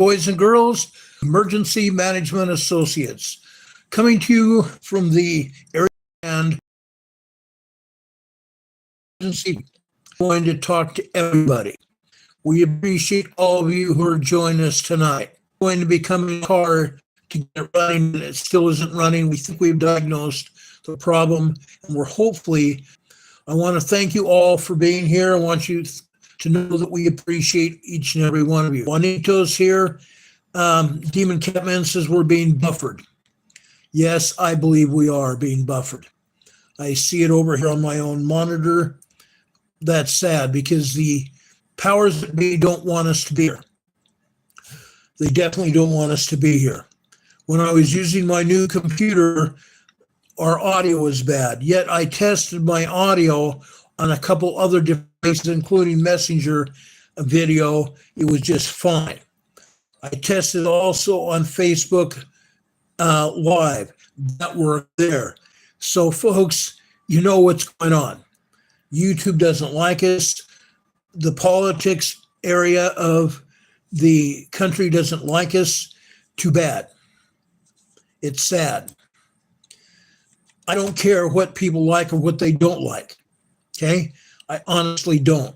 boys and girls, Emergency Management Associates, coming to you from the area and emergency. Going to talk to everybody. We appreciate all of you who are joining us tonight. Going to be coming hard to get it running, and it still isn't running. We think we've diagnosed the problem, and we're hopefully. I want to thank you all for being here. I want you to know that we appreciate each and every one of you. Juanito's here. Demon Catman says we're being buffered. Yes, I believe we are being buffered. I see it over here on my own monitor. That's sad because the powers that be don't want us to be here. They definitely don't want us to be here. When I was using my new computer, our audio was bad. Yet I tested my audio on a couple other devices, including Messenger video. It was just fine. I tested also on Facebook Live. That worked there. So, folks, you know what's going on. YouTube doesn't like us. The politics area of the country doesn't like us. Too bad. It's sad. I don't care what people like or what they don't like. Okay? I honestly don't.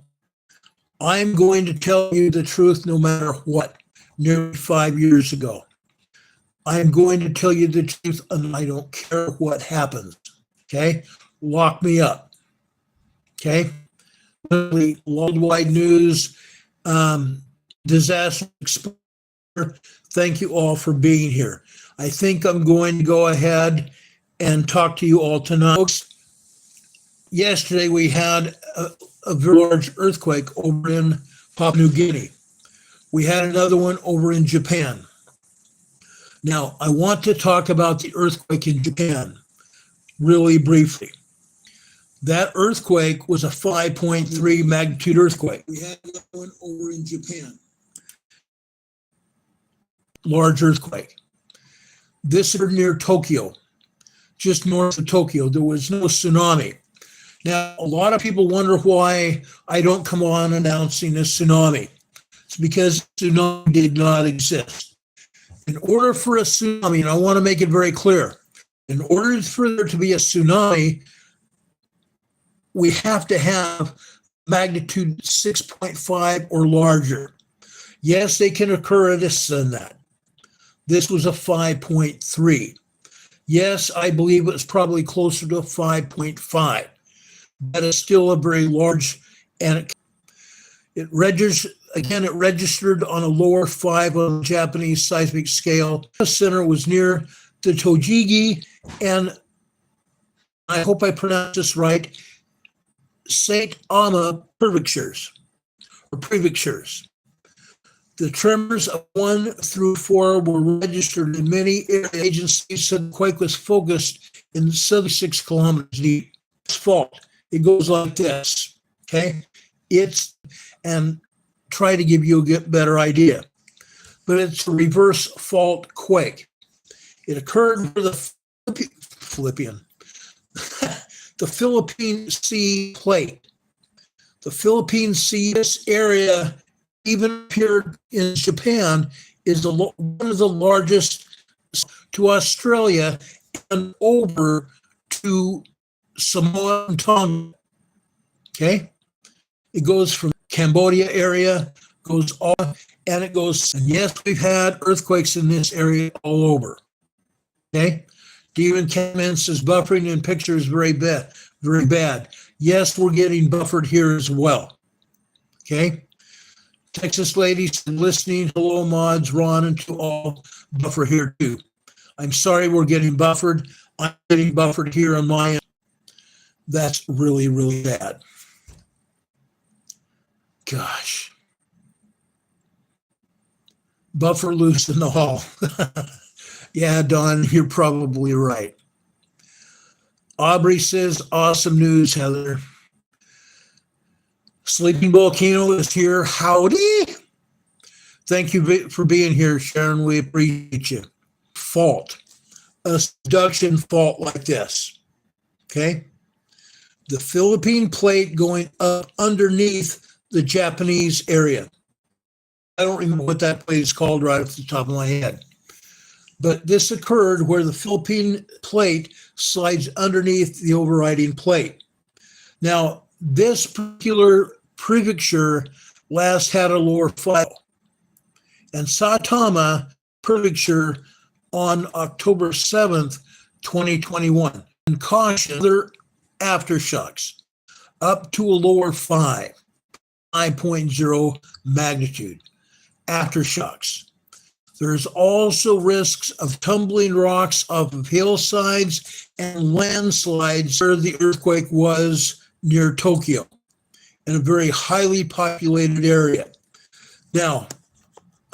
I'm going to tell you the truth no matter what. Nearly 5 years ago. I am going to tell you the truth and I don't care what happens. Okay? Lock me up. Okay? Worldwide news, disaster explorer. Thank you all for being here. I think I'm going to go ahead and talk to you all tonight. Folks, yesterday we had a very large earthquake over in Papua New Guinea. We had another one over in Japan. Now, I want to talk about the earthquake in Japan really briefly. That earthquake was a 5.3 magnitude earthquake. We had another one over in Japan. Large earthquake. This is near Tokyo, just north of Tokyo. There was no tsunami. Now, a lot of people wonder why I don't come on announcing a tsunami. It's because tsunami did not exist. In order for a tsunami, and I want to make it very clear, in order for there to be a tsunami, we have to have magnitude 6.5 or larger. Yes, they can occur at less than that. This was a 5.3. Yes, I believe it was probably closer to a 5.5. That is still a very large, and it registered on a lower 5 on the Japanese seismic scale. The center was near the Tojigi, and I hope I pronounced this right, St. Ama prefectures. The tremors of 1 through 4 were registered in many area agencies. So the quake was focused in 76 kilometers deep. It's fault. It goes like this, okay? And try to give you a better idea. But it's a reverse fault quake. It occurred for the Philippine Sea plate. The Philippine Sea, this area, even appeared in Japan, is one of the largest to Australia and over to Samoa and Tonga. Okay? It goes from Cambodia area, goes all, and it goes, and yes, we've had earthquakes in this area all over. Okay? Demon Catman says buffering in picture is very bad, very bad. Yes, we're getting buffered here as well. Okay? Texas ladies listening, hello mods, Ron, and to all buffer here too. I'm sorry we're getting buffered. I'm getting buffered here on my end. That's really, really bad. Gosh. Buffer loose in the hall. Yeah, Don, you're probably right. Aubrey says, awesome news, Heather. Sleeping Volcano is here. Howdy. Thank you for being here, Sharon. We appreciate you. Fault. A subduction fault like this. Okay? The Philippine plate going up underneath the Japanese area. I don't remember what that plate is called right off the top of my head. But this occurred where the Philippine plate slides underneath the overriding plate. Now, this particular prefecture last had a lower flow. And Saitama prefecture on October 7th, 2021. And caution other aftershocks up to a lower 5.0 magnitude aftershocks. There's also risks of tumbling rocks off of hillsides and landslides where the earthquake was near Tokyo, in a very highly populated area. Now,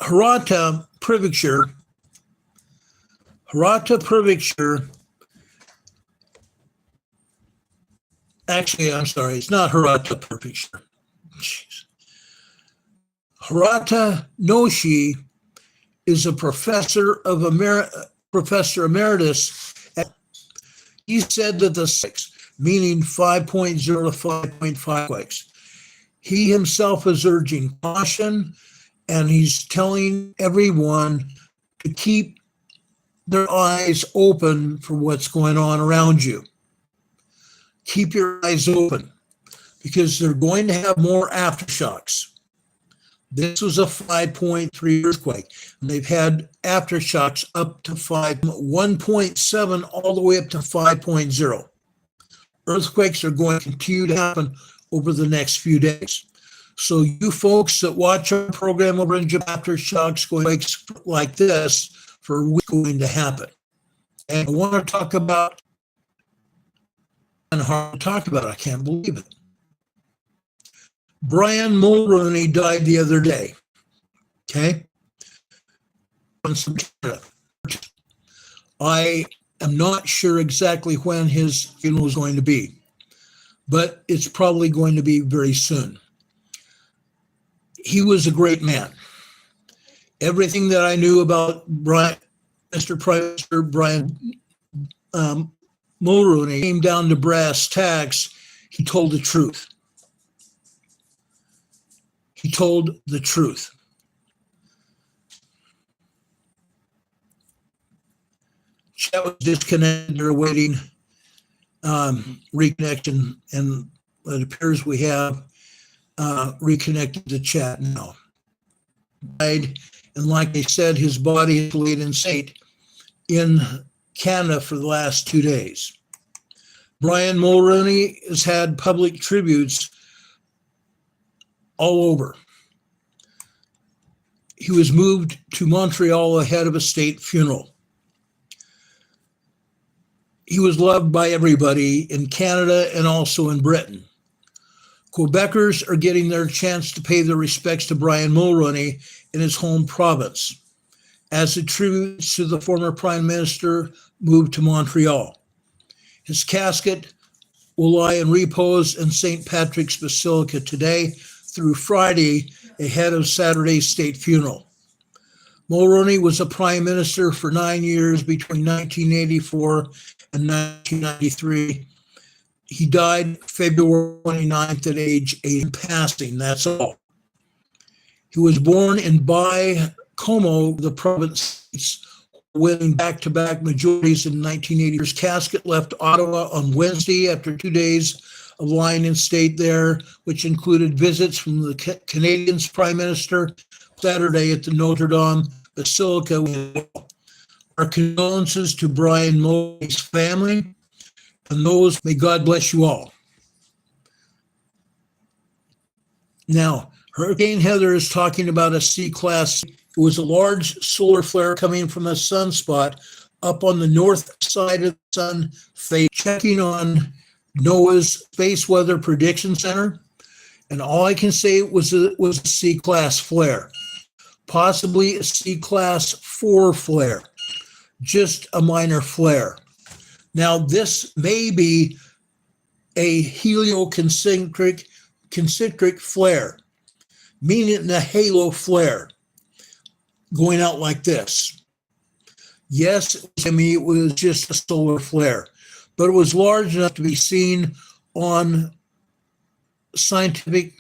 Hirata Prefecture, actually, I'm sorry, it's not Hirata Prefecture. Jeez. Hirata Noshi is a professor emeritus. He said that the 6, meaning 5.0 to 5.5 quakes, he himself is urging caution, and he's telling everyone to keep their eyes open for what's going on around you. Keep your eyes open, because they're going to have more aftershocks. This was a 5.3 earthquake, and they've had aftershocks up to 1.7 all the way up to 5.0. Earthquakes are going to continue to happen over the next few days. So you folks that watch our program over in aftershocks going like this for what's going to happen. And I want to talk about, and hard to talk about, I can't believe it. Brian Mulroney died the other day, okay? I am not sure exactly when his funeral is going to be, but it's probably going to be very soon. He was a great man. Everything that I knew about Mr. Prime Minister Brian Mulroney came down to brass tacks. He told the truth. He told the truth. Chat was disconnected. They're awaiting reconnection, and it appears we have reconnected the chat now. And like I said, his body is laid in state in Canada for the last 2 days. Brian Mulroney has had public tributes all over. He was moved to Montreal ahead of a state funeral. He was loved by everybody in Canada and also in Britain. Quebecers are getting their chance to pay their respects to Brian Mulroney in his home province, as a tribute to the former Prime Minister moved to Montreal. His casket will lie in repose in St. Patrick's Basilica today through Friday ahead of Saturday's state funeral. Mulroney was a prime minister for 9 years between 1984 and 1993. He died February 29th at age 8, passing, that's all. He was born in Como, the province, winning back-to-back majorities in 1980. His casket left Ottawa on Wednesday after 2 days of lying in state there, which included visits from the Canadian Prime Minister Saturday at the Notre Dame Basilica. Our condolences to Brian Mulroney's family, and those, may God bless you all. Now, Hurricane Heather is talking about a C-class. It was a large solar flare coming from a sunspot up on the north side of the sun face, checking on NOAA's Space Weather Prediction Center, and all I can say was a C-class flare, possibly a C-class 4 flare, just a minor flare. Now, this may be a helioconcentric flare, meaning a halo flare going out like this. Yes, I mean, it was just a solar flare, but it was large enough to be seen on scientific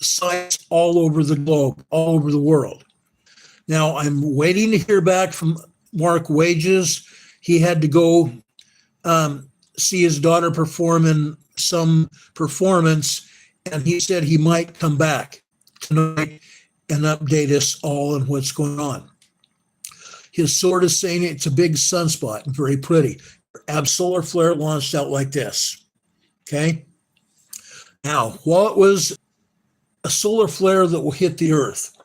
sites all over the globe, all over the world. Now, I'm waiting to hear back from Mark Wages. He had to go see his daughter perform in some performance, and he said he might come back tonight and update us all on what's going on. His sort of saying it's a big sunspot and very pretty. Have solar flare launched out like this. Okay. Now, while it was a solar flare that will hit the Earth,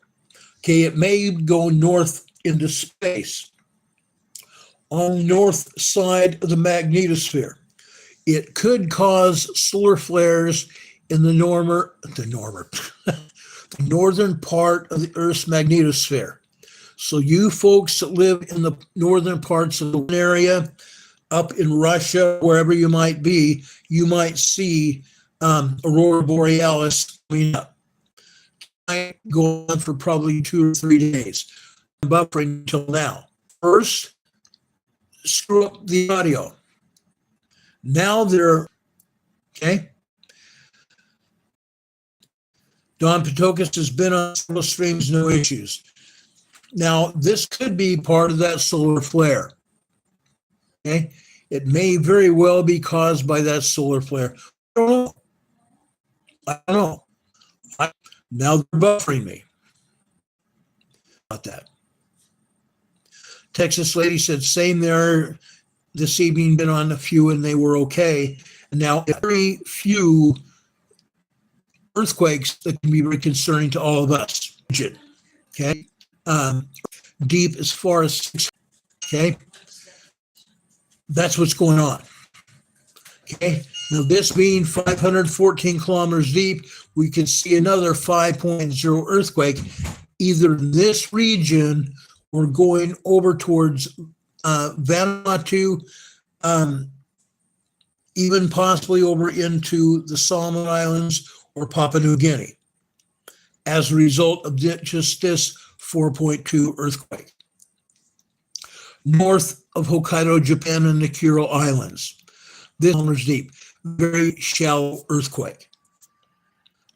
okay, it may go north into space. On the north side of the magnetosphere, it could cause solar flares in the northern part of the Earth's magnetosphere. So you folks that live in the northern parts of the area, up in Russia, wherever you might be, you might see Aurora Borealis coming up. It might go on for probably 2 or 3 days. I'm buffering until now. First, screw up the audio. Now they're, okay. Don Patokis has been on several streams, no issues. Now, this could be part of that solar flare. Okay, it may very well be caused by that solar flare. I don't know. Now they're buffering me about that. Texas lady said, same there this evening, been on a few and they were okay. And now very few earthquakes that can be very concerning to all of us. Okay, deep as far as, okay, that's what's going on. Okay, now this being 514 kilometers deep, we can see another 5.0 earthquake, either in this region or going over towards Vanuatu, even possibly over into the Solomon Islands or Papua New Guinea, as a result of just this 4.2 earthquake. North of Hokkaido, Japan, and the Kuril Islands. This is deep, very shallow earthquake.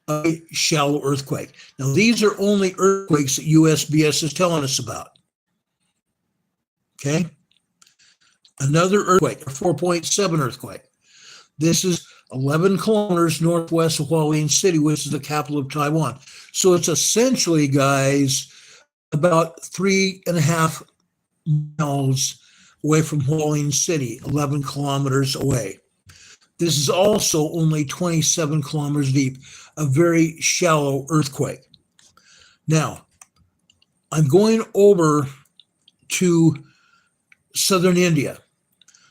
A shallow earthquake. Now, these are only earthquakes that USGS is telling us about. Okay? Another earthquake, a 4.7 earthquake. This is 11 kilometers northwest of Hualien City, which is the capital of Taiwan. So it's essentially, guys, about 3.5 miles away from Hualien City, 11 kilometers away. This is also only 27 kilometers deep, a very shallow earthquake. Now, I'm going over to southern India.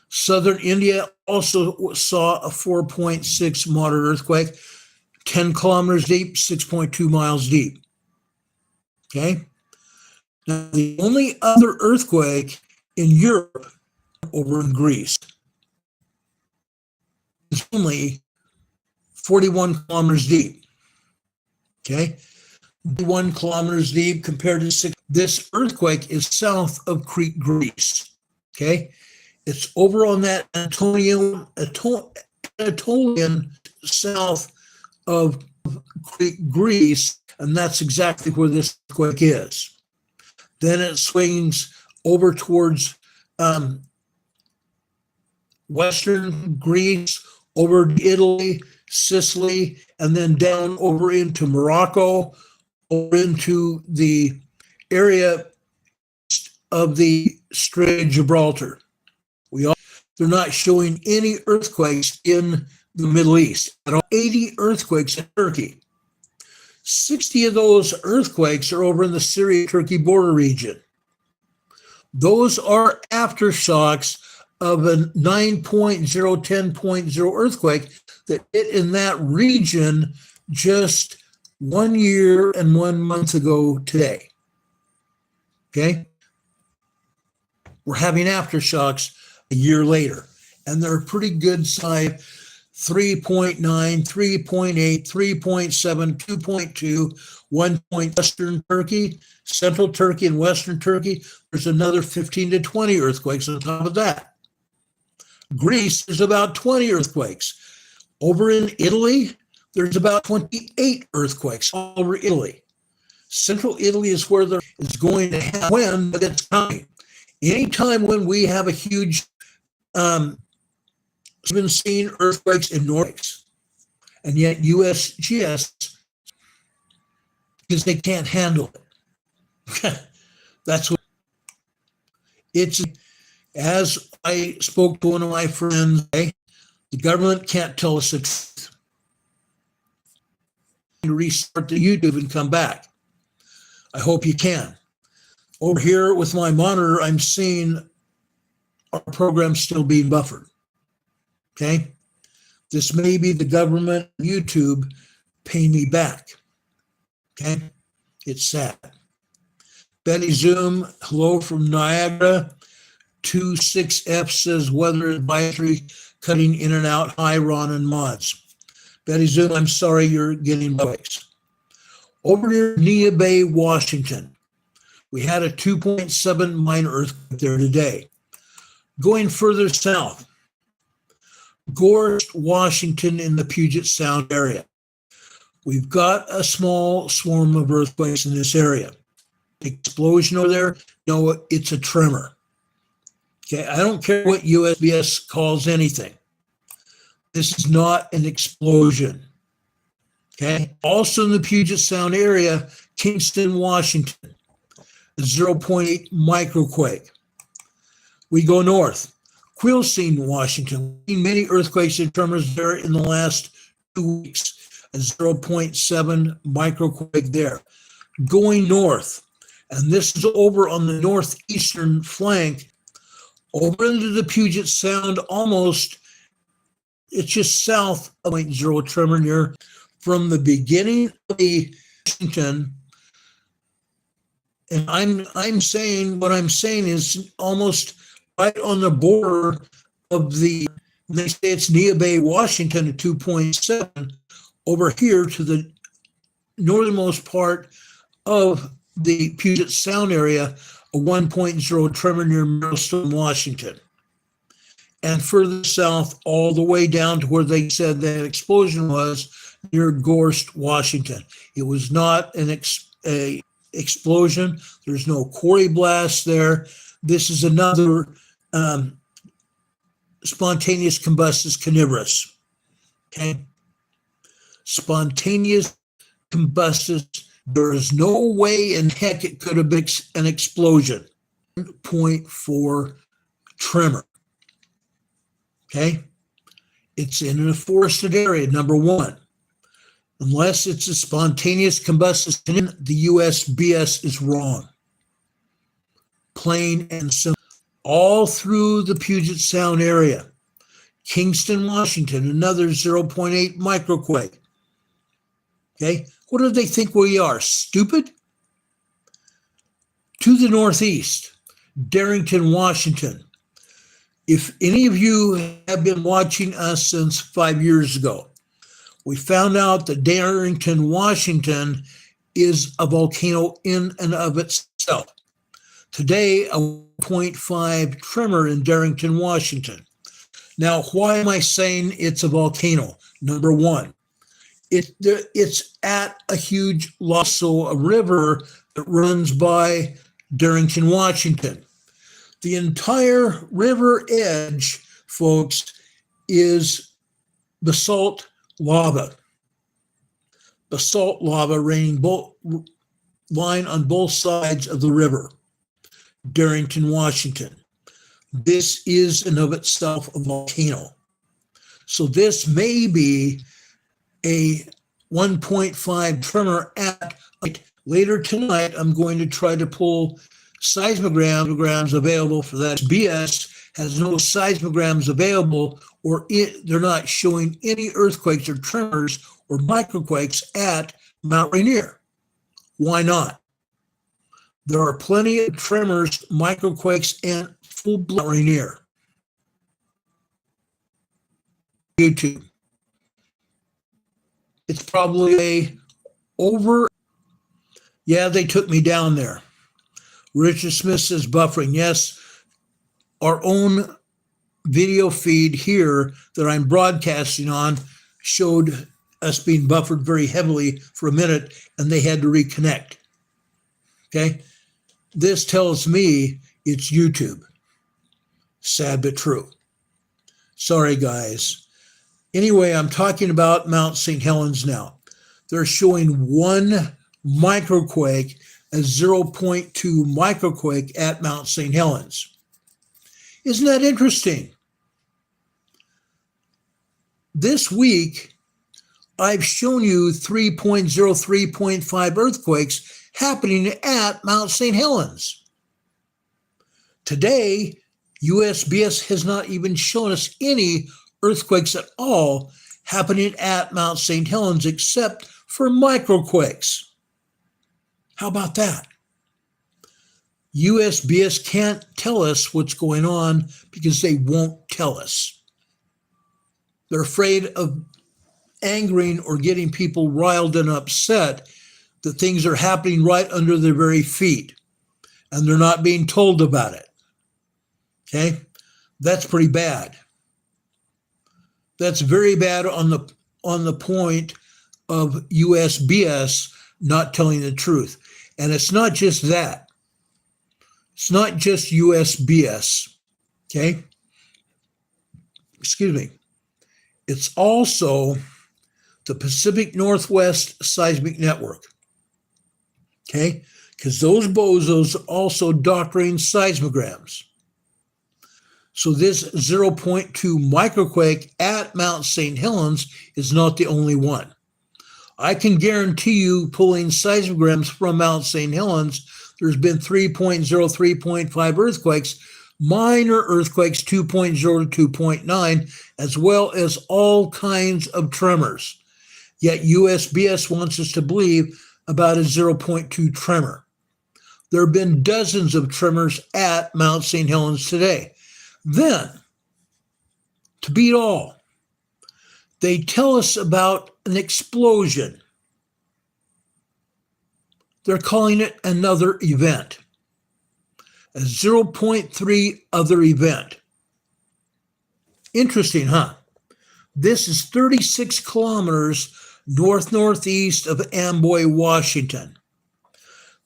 Southern India also saw a 4.6 moderate earthquake, 10 kilometers deep, 6.2 miles deep. Okay? Now, the only other earthquake in Europe, over in Greece, is only 41 kilometers deep. Okay? 41 kilometers deep compared to 6. This earthquake is south of Crete, Greece. Okay? It's over on that Anatolian south of Crete, Greece, and that's exactly where this earthquake is. Then it swings over towards western Greece, over to Italy, Sicily, and then down over into Morocco, over into the area of the Strait of Gibraltar. They're not showing any earthquakes in the Middle East. 80 earthquakes in Turkey. 60 of those earthquakes are over in the Syria-Turkey border region. Those are aftershocks of a 9.0, 10.0 earthquake that hit in that region just 1 year and 1 month ago today. Okay? We're having aftershocks a year later, and they're pretty good size, 3.9, 3.8, 3.7, 2.2, 1 point Western Turkey, Central Turkey, and Western Turkey. There's another 15 to 20 earthquakes on top of that. Greece, there's about 20 earthquakes. Over in Italy, there's about 28 earthquakes all over Italy. Central Italy is where there is going to happen when it's coming. Anytime when we have a huge, been seeing earthquakes in Nordics, and yet USGS, because they can't handle it. That's what it's. As I spoke to one of my friends, the government can't tell us the truth. Restart the YouTube and come back. I hope you can. Over here with my monitor, I'm seeing our program still being buffered. Okay? This may be the government, YouTube, paying me back. Okay? It's sad. Betty Zoom, hello from Niagara. 26F says weather advisory, cutting in and out. Hi, Ron and Mods. Betty Zoom, I'm sorry you're getting breaks. Over near Nia Bay, Washington, we had a 2.7 minor earthquake there today. Going further south, Gorst, Washington in the Puget Sound area. We've got a small swarm of earthquakes in this area. Explosion over there, no, it's a tremor. Okay, I don't care what USGS calls anything. This is not an explosion. Okay, also in the Puget Sound area, Kingston, Washington, a 0.8 microquake. We go north, Quilcene, Washington, many earthquakes and tremors there in the last 2 weeks, a 0.7 microquake there. Going north, and this is over on the northeastern flank, over into the Puget Sound, almost, it's just south of 0.0 tremor near from the beginning of the Washington. And I'm saying, what I'm saying is almost right on the border of the, they say it's Nia Bay, Washington at 2.7, over here to the northernmost part of the Puget Sound area, a 1.0 tremor near Millstone, Washington. And further south, all the way down to where they said that explosion was near Gorst, Washington. It was not an explosion. There's no quarry blast there. This is another spontaneous combustus carnivorous. Okay? Spontaneous combustus. There is no way in heck it could have been an explosion. 0.4 tremor. Okay? It's in a forested area, number one. Unless it's a spontaneous combustus, the USGS is wrong. Plain and simple. All through the Puget Sound area. Kingston, Washington, another 0.8 microquake. Okay? What do they think we are? Stupid? To the northeast, Darrington, Washington. If any of you have been watching us since 5 years ago, we found out that Darrington, Washington is a volcano in and of itself. Today, a 0.5 tremor in Darrington, Washington. Now, why am I saying it's a volcano? Number one, it's at a huge loss, so a river that runs by Darrington, Washington. The entire river edge, folks, is basalt lava. Basalt lava raining line on both sides of the river, Darrington, Washington. This is in of itself a volcano. So this may be a 1.5 tremor at later tonight. I'm going to try to pull seismograms available for that. BS has no seismograms available, or they're not showing any earthquakes or tremors or microquakes at Mount Rainier. Why not? There are plenty of tremors, microquakes, and full-blown Rainier. YouTube. It's probably yeah, they took me down there. Richard Smith says buffering. Yes, our own video feed here that I'm broadcasting on showed us being buffered very heavily for a minute, and they had to reconnect. Okay? This tells me it's YouTube. Sad but true. Sorry, guys. Anyway, I'm talking about Mount St. Helens now. They're showing one microquake, a 0.2 microquake at Mount St. Helens. Isn't that interesting? This week, I've shown you 3.0, 3.5 earthquakes happening at Mount St. Helens. Today, USGS has not even shown us any earthquakes at all happening at Mount St. Helens except for microquakes. How about that? USGS can't tell us what's going on because they won't tell us. They're afraid of angering or getting people riled and upset that things are happening right under their very feet, and they're not being told about it. Okay? That's pretty bad. That's very bad on the point of USGS not telling the truth. And it's not just that. It's not just USGS. Okay? Excuse me. It's also the Pacific Northwest Seismic Network. Okay? Because those bozos are also doctoring seismograms. So this 0.2 microquake at Mount St. Helens is not the only one. I can guarantee you, pulling seismograms from Mount St. Helens, there's been 3.0, 3.5 earthquakes, minor earthquakes 2.0 to 2.9, as well as all kinds of tremors. Yet USGS wants us to believe about a 0.2 tremor. There have been dozens of tremors at Mount St. Helens today. Then, to beat all, they tell us about an explosion. They're calling it another event, a 0.3 other event. Interesting, huh? This is 36 kilometers north-northeast of Amboy, Washington.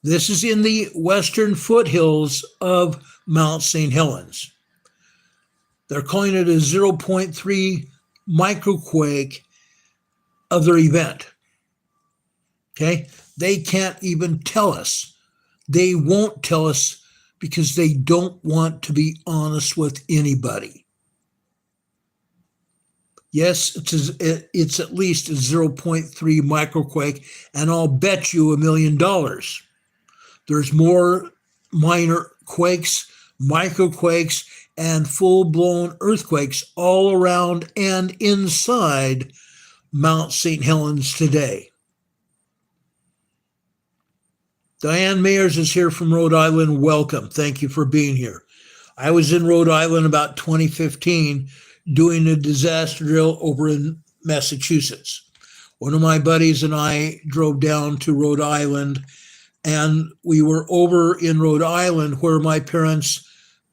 This is in the western foothills of Mount St. Helens. They're calling it a 0.3 microquake other event. Okay? They can't even tell us. They won't tell us because they don't want to be honest with anybody. Yes, it's at least a 0.3 microquake, and I'll bet you $1 million. There's more minor quakes, microquakes, and full-blown earthquakes all around and inside Mount St. Helens today. Diane Mayers is here from Rhode Island. Welcome. Thank you for being here. I was in Rhode Island about 2015 doing a disaster drill over in Massachusetts. One of my buddies and I drove down to Rhode Island, and we were over in Rhode Island where my parents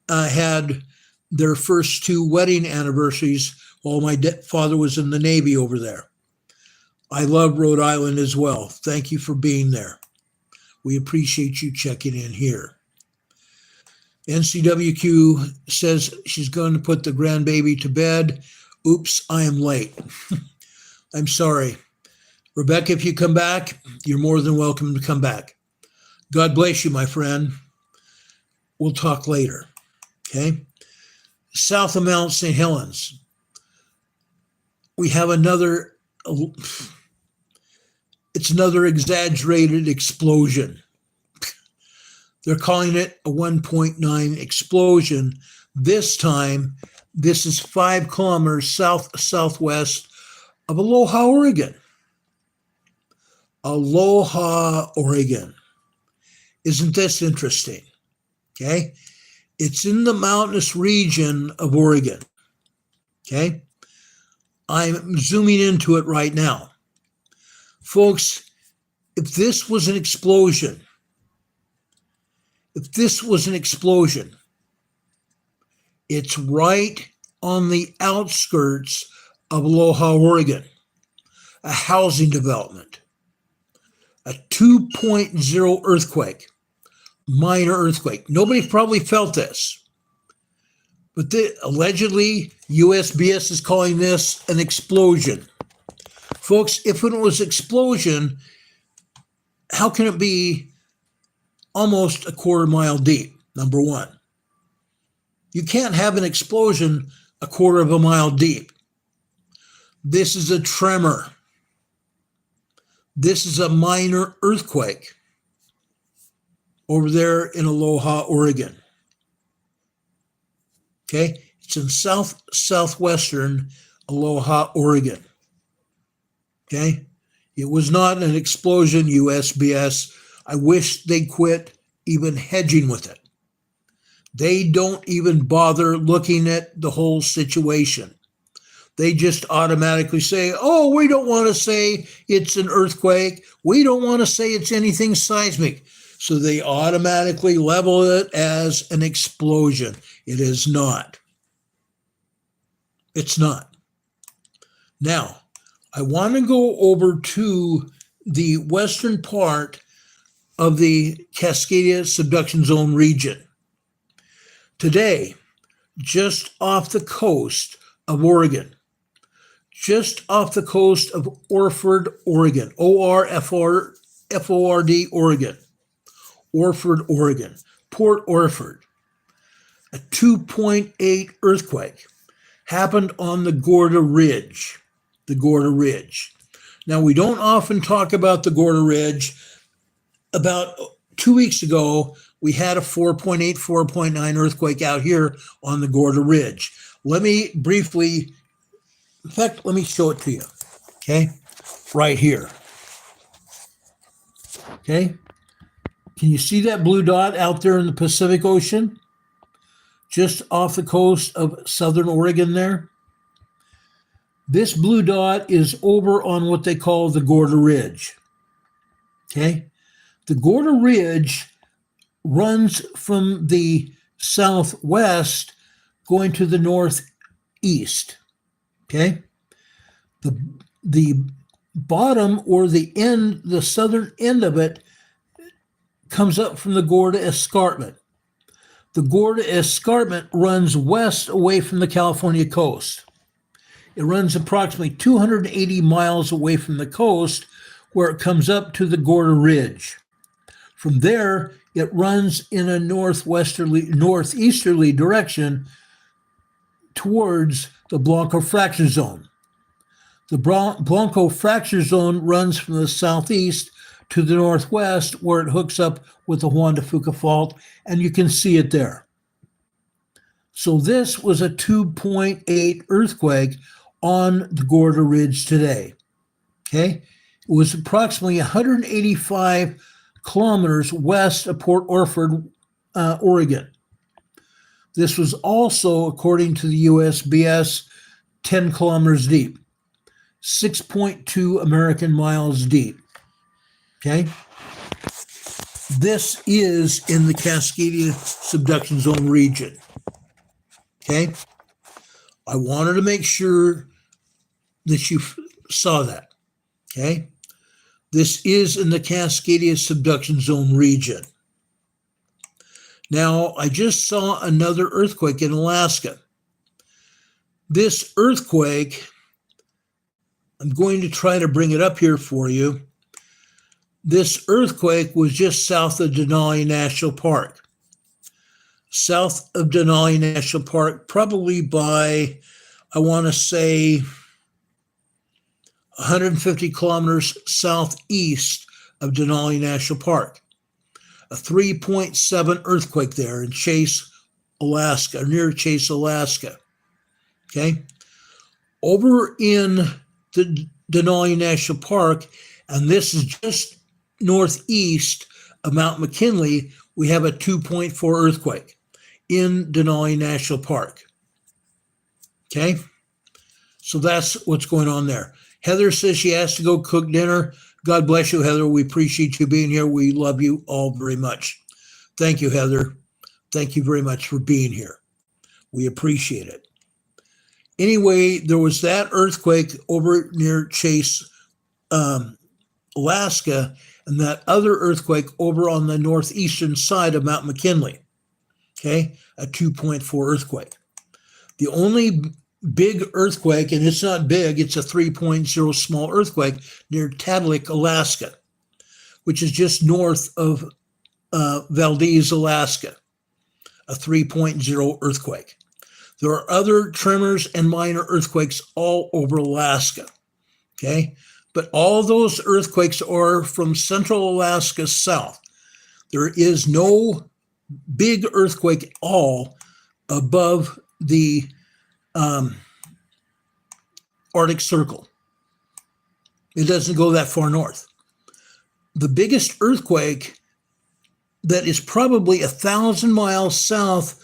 had their first 2 wedding anniversaries while my father was in the Navy over there. I love Rhode Island as well. Thank you for being there. We appreciate you checking in here. NCWQ says she's going to put the grandbaby to bed. Oops, I am late. I'm sorry. Rebecca, if you come back, you're more than welcome to come back. God bless you, my friend. We'll talk later. Okay? South of Mount St. Helens, we have another exaggerated explosion. They're calling it a 1.9 explosion. This time, this is 5 kilometers southwest of Aloha, Oregon. Aloha, Oregon. Isn't this interesting? Okay? It's in the mountainous region of Oregon. Okay? I'm zooming into it right now. Folks, if this was an explosion, it's right on the outskirts of Aloha, Oregon. a housing development, a 2.0 earthquake, minor earthquake. Nobody probably felt this, but allegedly USGS is calling this an explosion. Folks, if it was explosion, how can it be almost a quarter mile deep? Number one. You can't have an explosion a quarter of a mile deep. This is a tremor. This is a minor earthquake over there in Aloha, Oregon. Okay, it's in southwestern Aloha, Oregon. Okay, it was not an explosion, USGS. I wish they'd quit even hedging with it. They don't even bother looking at the whole situation. They just automatically say, oh, we don't want to say it's an earthquake. We don't want to say it's anything seismic. So they automatically level it as an explosion. It is not. It's not. Now, I want to go over to the western part of the Cascadia subduction zone region. Today, just off the coast of Oregon, just off the coast of Orford, Oregon, O-R-F-O-R-D, Oregon, Orford, Oregon, Port Orford, a 2.8 earthquake happened on the Gorda Ridge, Now, we don't often talk about the Gorda Ridge. About 2 weeks ago, we had a 4.8, 4.9 earthquake out here on the Gorda Ridge. Let me briefly, in fact, let me show it to you, okay? Right here, okay? Can you see that blue dot out there in the Pacific Ocean? Just off the coast of southern Oregon there? This blue dot is over on what they call the Gorda Ridge, okay? The Gorda Ridge runs from the southwest going to the northeast, okay? The bottom or the end, the southern end of it comes up from the Gorda Escarpment. The Gorda Escarpment runs west away from the California coast. It runs approximately 280 miles away from the coast where it comes up to the Gorda Ridge. From there, it runs in a northeasterly direction towards the Blanco Fracture Zone. The Blanco Fracture Zone runs from the southeast to the northwest where it hooks up with the Juan de Fuca Fault, and you can see it there. So this was a 2.8 earthquake on the Gorda Ridge today, okay? It was approximately 185 kilometers west of Port Orford, Oregon. This was also, according to the USGS, 10 kilometers deep, 6.2 American miles deep, okay? This is in the Cascadia subduction zone region, okay? I wanted to make sure that you saw that, okay? This is in the Cascadia subduction zone region. Now, I just saw another earthquake in Alaska. This earthquake, I'm going to try to bring it up here for you. This earthquake was just south of Denali National Park. South of Denali National Park, probably by, I want to say, 150 kilometers southeast of Denali National Park. A 3.7 earthquake there in Chase, Alaska, near Chase, Alaska. Okay? Over in the Denali National Park, and this is just northeast of Mount McKinley, we have a 2.4 earthquake in Denali National Park. Okay? So that's what's going on there. Heather says she has to go cook dinner. God bless you, Heather. We appreciate you being here. We love you all very much. Thank you, Heather. Thank you very much for being here. We appreciate it. Anyway, there was that earthquake over near Chase, Alaska, and that other earthquake over on the northeastern side of Mount McKinley. Okay, a 2.4 earthquake. The only big earthquake, and it's not big, it's a 3.0 small earthquake near Tadlik, Alaska, which is just north of Valdez, Alaska, a 3.0 earthquake. There are other tremors and minor earthquakes all over Alaska, okay? But all those earthquakes are from central Alaska south. There is no big earthquake at all above the Arctic Circle. It doesn't go that far north. The biggest earthquake that is probably 1,000 miles south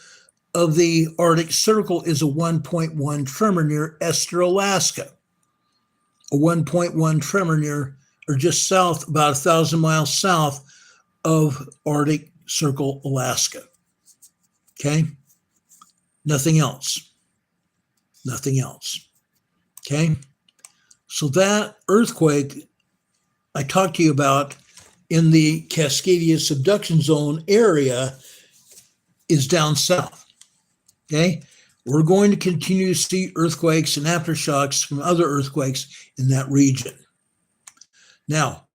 of the Arctic Circle is a 1.1 tremor near Esther, Alaska. A 1.1 tremor near, or just south, about 1,000 miles south of Arctic Circle, Alaska. Okay? Nothing else. Nothing else. Okay? So that earthquake I talked to you about in the Cascadia subduction zone area is down south. Okay? We're going to continue to see earthquakes and aftershocks from other earthquakes in that region. Now,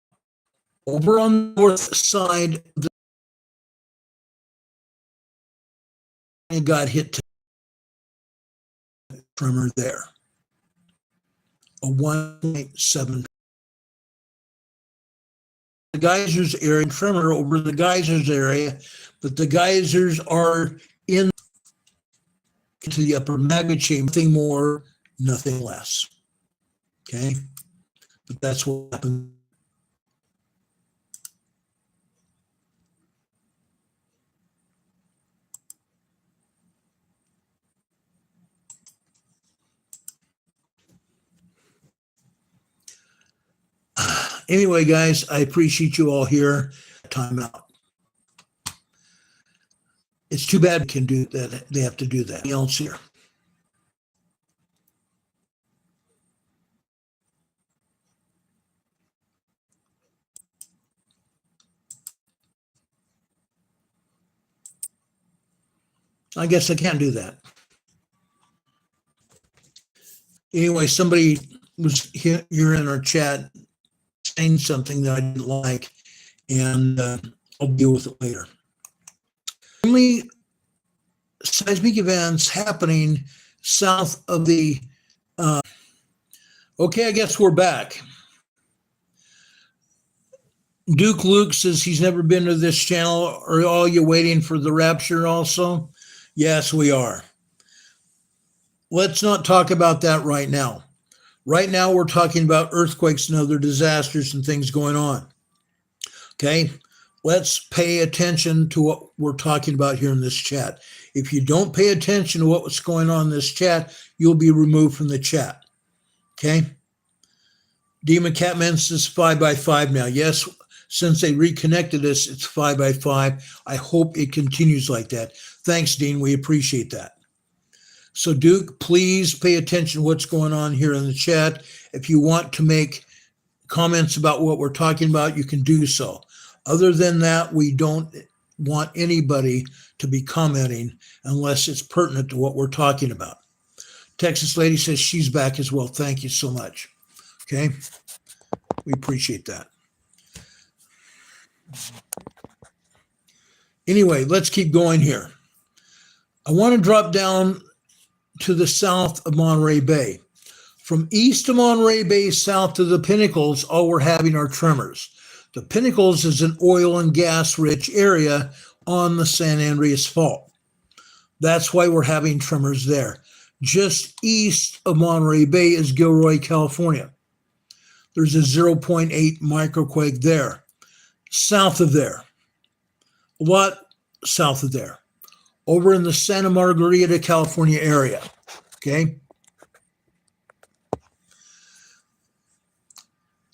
over on the north side, it got hit to tremor there, a 1.7. The geysers area, tremor over the geysers area, but the geysers are in to the upper magma chamber, nothing more, nothing less. Okay, but that's what happened. Anyway, guys, I appreciate you all here. Time out. It's too bad we can do that. They have to do that. Anything else here? I guess I can't do that. Anyway, somebody was here in our chat saying something that I didn't like, and I'll deal with it later. Only seismic events happening south of the, okay, I guess we're back. Duke Luke says he's never been to this channel. Are all you waiting for the rapture also? Yes, we are. Let's not talk about that right now. Right now, we're talking about earthquakes and other disasters and things going on. Okay? Let's pay attention to what we're talking about here in this chat. If you don't pay attention to what's going on in this chat, you'll be removed from the chat. Okay? Demon Catman says 5 by 5 now. Yes, since they reconnected us, it's 5 by 5. I hope it continues like that. Thanks, Dean. We appreciate that. So, Duke, please pay attention to what's going on here in the chat. If you want to make comments about what we're talking about, you can do so. Other than that, we don't want anybody to be commenting unless it's pertinent to what we're talking about. Texas Lady says she's back as well. Thank you so much. Okay? We appreciate that. Anyway, let's keep going here. I want to drop down to the south of Monterey Bay. From east of Monterey Bay south to the Pinnacles, all we're having are tremors. The Pinnacles is an oil and gas rich area on the San Andreas Fault. That's why we're having tremors there. Just east of Monterey Bay is Gilroy, California. There's a 0.8 microquake there. South of there, a lot south of there, over in the Santa Margarita, California area, okay?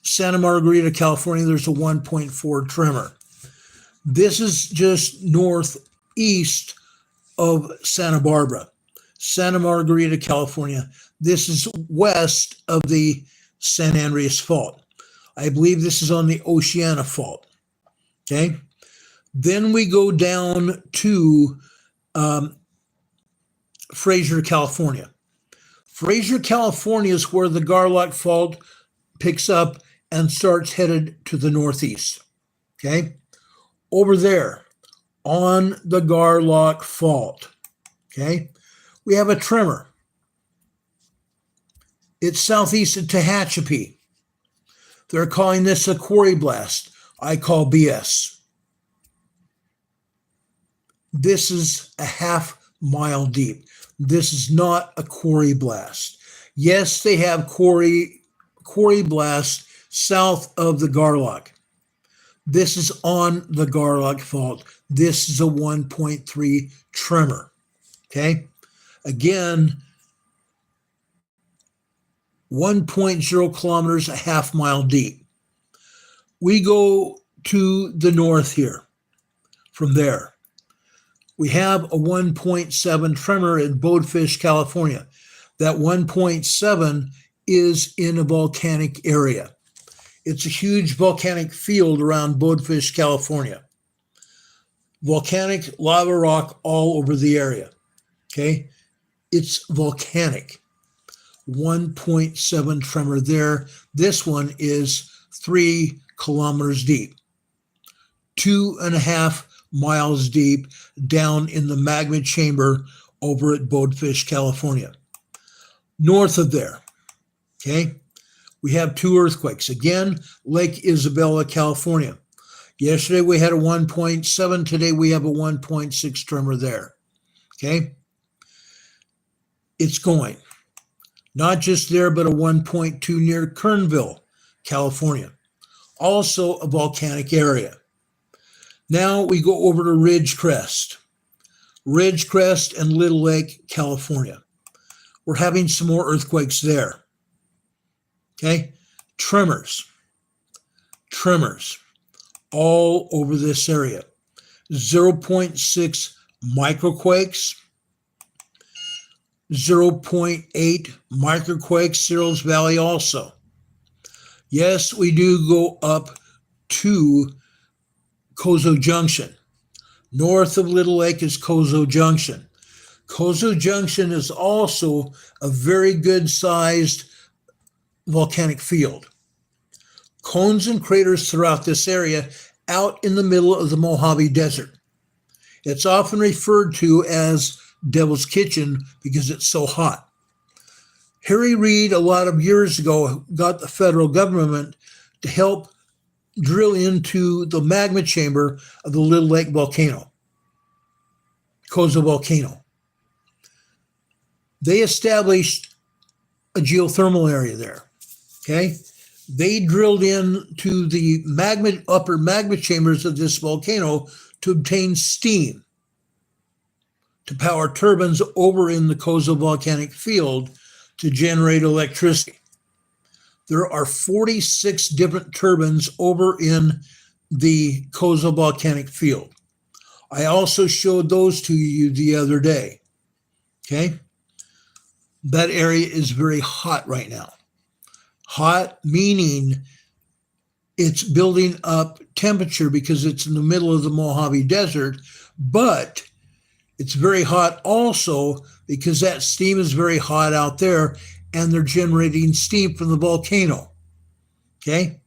Santa Margarita, California, there's a 1.4 tremor. This is just northeast of Santa Barbara. Santa Margarita, California. This is west of the San Andreas Fault. I believe this is on the Oceania Fault. Okay. Then we go down to Fraser, California. Fraser, California is where the Garlock Fault picks up and starts headed to the northeast. Okay. Over there on the Garlock Fault. Okay. We have a tremor. It's southeast of Tehachapi. They're calling this a quarry blast. I call BS. This is a half-mile deep. This is not a quarry blast. Yes, they have quarry blast south of the Garlock. This is on the Garlock Fault. This is a 1.3 tremor. Okay? Again, 1.0 kilometers, a half-mile deep. We go to the north here. From there, we have a 1.7 tremor in Bonefish, California. That 1.7 is in a volcanic area. It's a huge volcanic field around Bonefish, California. Volcanic lava rock all over the area. Okay? It's volcanic. 1.7 tremor there. This one is 3 kilometers deep. 2.5 miles deep down in the magma chamber over at Bonefish, California. North of there, okay, we have 2 earthquakes. Again, Lake Isabella, California. Yesterday we had a 1.7. Today we have a 1.6 tremor there. Okay, it's going. Not just there, but a 1.2 near Kernville, California. Also a volcanic area. Now we go over to Ridgecrest and Little Lake, California. We're having some more earthquakes there. Okay, tremors all over this area. 0.6 microquakes, 0.8 microquakes, Searles Valley also. Yes, we do go up to Kozo Junction. North of Little Lake is Kozo Junction. Kozo Junction is also a very good sized volcanic field. Cones and craters throughout this area out in the middle of the Mojave Desert. It's often referred to as Devil's Kitchen because it's so hot. Harry Reid, a lot of years ago, got the federal government to help drill into the magma chamber of the Little Lake volcano, Kozo volcano. They established a geothermal area there, okay? They drilled into the upper magma chambers of this volcano to obtain steam to power turbines over in the Kozo volcanic field to generate electricity. There are 46 different turbines over in the Kozo volcanic field. I also showed those to you the other day. Okay? That area is very hot right now. Hot meaning it's building up temperature because it's in the middle of the Mojave Desert, but it's very hot also because that steam is very hot out there and they're generating steam from the volcano. Okay?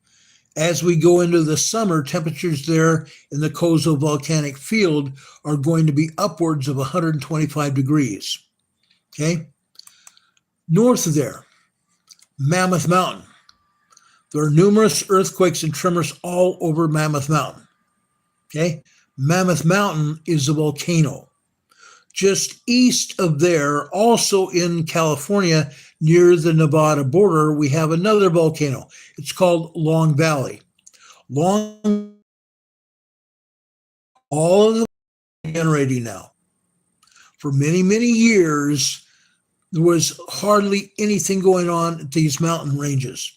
As we go into the summer, temperatures there in the Kozo volcanic field are going to be upwards of 125 degrees. Okay? North of there, Mammoth Mountain. There are numerous earthquakes and tremors all over Mammoth Mountain. Okay? Mammoth Mountain is a volcano. Just east of there, also in California, near the Nevada border, we have another volcano. It's called Long Valley. All of the generating now. For many, many years, there was hardly anything going on at these mountain ranges.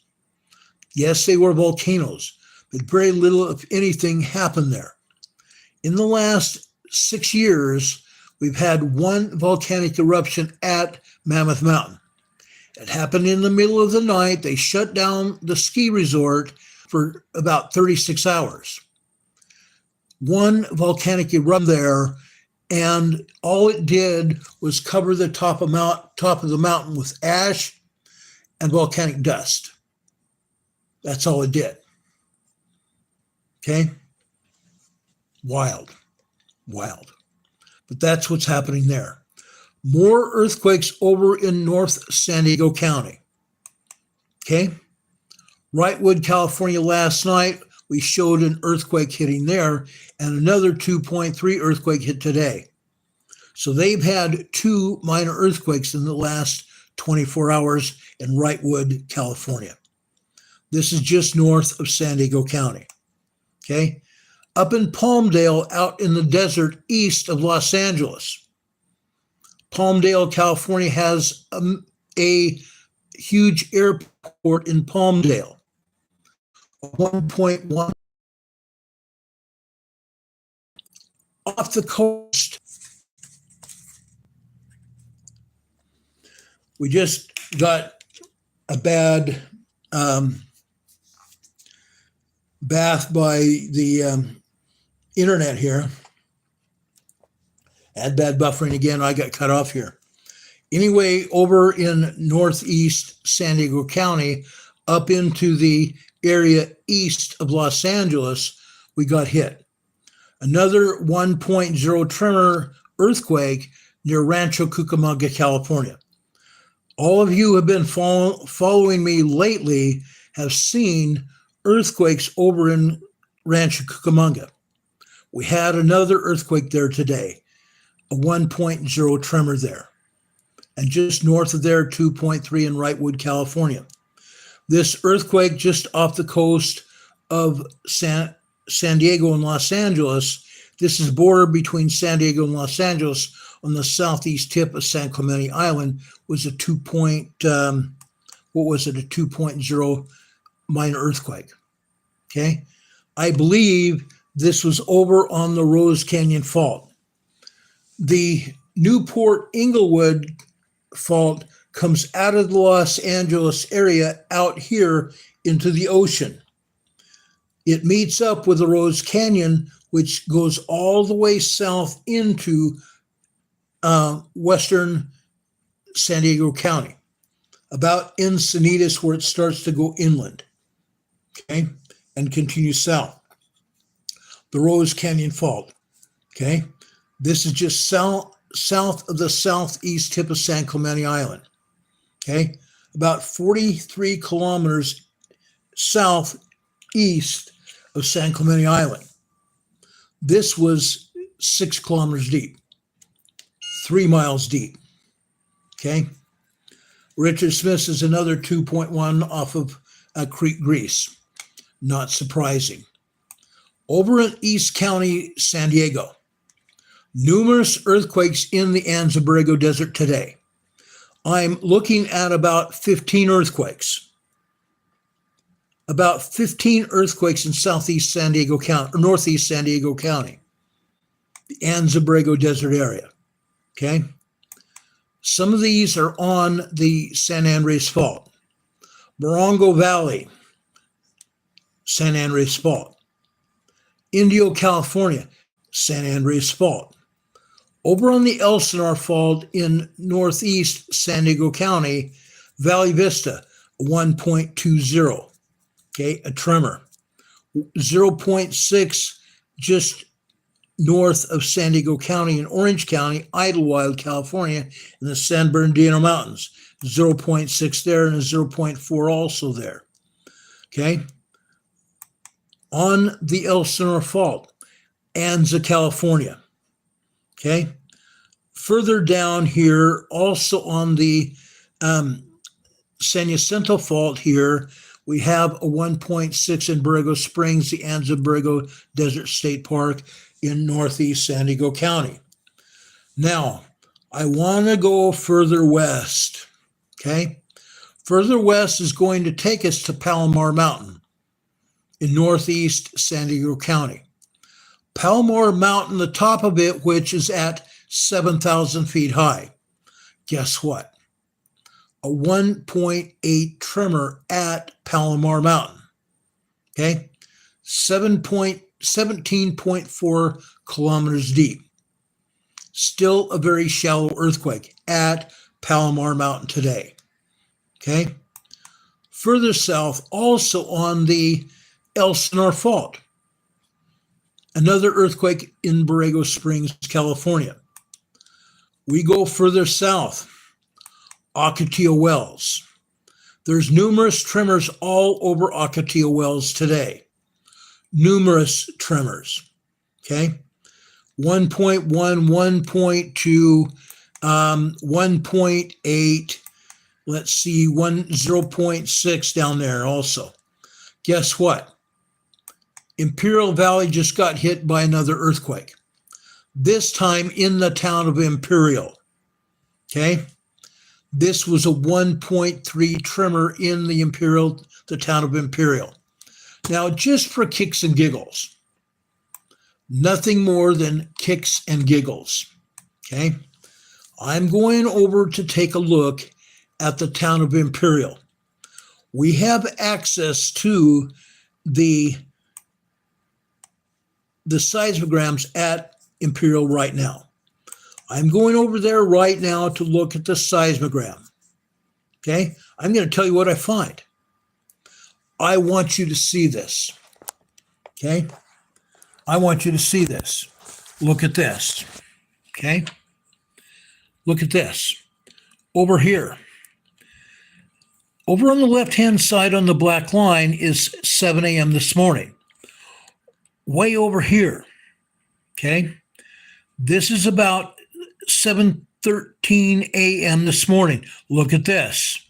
Yes, they were volcanoes, but very little, if anything, happened there. In the last 6 years, we've had one volcanic eruption at Mammoth Mountain. It happened in the middle of the night. They shut down the ski resort for about 36 hours. One volcanic eruption there, and all it did was cover the top of the mountain with ash and volcanic dust. That's all it did. Okay? Wild. But that's what's happening there. More earthquakes over in North San Diego County. Okay? Wrightwood, California last night, we showed an earthquake hitting there, and another 2.3 earthquake hit today. So they've had 2 minor earthquakes in the last 24 hours in Wrightwood, California. This is just north of San Diego County. Okay? Up in Palmdale, out in the desert east of Los Angeles. Palmdale, California has a huge airport in Palmdale. 1.1 off the coast. We just got a bad bath by the internet here. Had bad buffering again. I got cut off here. Anyway, over in northeast San Diego County, up into the area east of Los Angeles, we got hit. Another 1.0 tremor earthquake near Rancho Cucamonga, California. All of you who have been following me lately have seen earthquakes over in Rancho Cucamonga. We had another earthquake there today, a 1.0 tremor there. And just north of there, 2.3 in Wrightwood, California. This earthquake just off the coast of San Diego and Los Angeles. This is border between San Diego and Los Angeles on the southeast tip of San Clemente Island, was a 2.0 minor earthquake. Okay. I believe this was over on the Rose Canyon Fault. The Newport Inglewood Fault comes out of the Los Angeles area out here into the ocean. It meets up with the Rose Canyon, which goes all the way south into western San Diego County, about Encinitas, where it starts to go inland, okay, and continue south. The Rose Canyon Fault, okay? This is just south of the southeast tip of San Clemente Island, okay? About 43 kilometers southeast of San Clemente Island. This was 6 kilometers deep, 3 miles deep, okay? Richard Smith is another 2.1 off of Crete, Greece. Not surprising. Over in East County, San Diego, numerous earthquakes in the Anza-Borrego Desert today. I'm looking at about 15 earthquakes. About 15 earthquakes in southeast San Diego County, or northeast San Diego County, the Anza-Borrego Desert area, okay? Some of these are on the San Andres Fault. Morongo Valley, San Andres Fault. Indio, California, San Andres Fault. Over on the Elsinore Fault in northeast San Diego County, Valley Vista, 1.20, okay, a tremor. 0.6 just north of San Diego County in Orange County, Idlewild, California, in the San Bernardino Mountains. 0.6 there and a 0.4 also there, okay? On the Elsinore Fault, Anza, California, okay? Further down here, also on the San Jacinto Fault here, we have a 1.6 in Borrego Springs, the Anza-Borrego Desert State Park in northeast San Diego County. Now, I want to go further west, okay? Further west is going to take us to Palomar Mountain in northeast San Diego County. Palomar Mountain, the top of it, which is at 7,000 feet high. Guess what? A 1.8 tremor at Palomar Mountain. Okay, 17.4 kilometers deep. Still a very shallow earthquake at Palomar Mountain today. Okay, further south, also on the Elsinore Fault, another earthquake in Borrego Springs, California. We go further south, Ocotillo Wells. There's numerous tremors all over Ocotillo Wells today. Numerous tremors. Okay, 1.1, 1.2, 1.8. Let's see, 0.6 down there also. Guess what? Imperial Valley just got hit by another earthquake. This time in the town of Imperial. Okay? This was a 1.3 tremor in the town of Imperial. Now, just for kicks and giggles. Nothing more than kicks and giggles. Okay? I'm going over to take a look at the town of Imperial. We have access to the seismograms at Imperial right now. I'm going over there right now to look at the seismogram. Okay? I'm going to tell you what I find. I want you to see this. Okay? I want you to see this. Look at this. Okay? Look at this. Over here. Over on the left-hand side on the black line is 7 a.m. this morning. Way over here, okay? This is about 7:13 a.m. this morning. Look at this.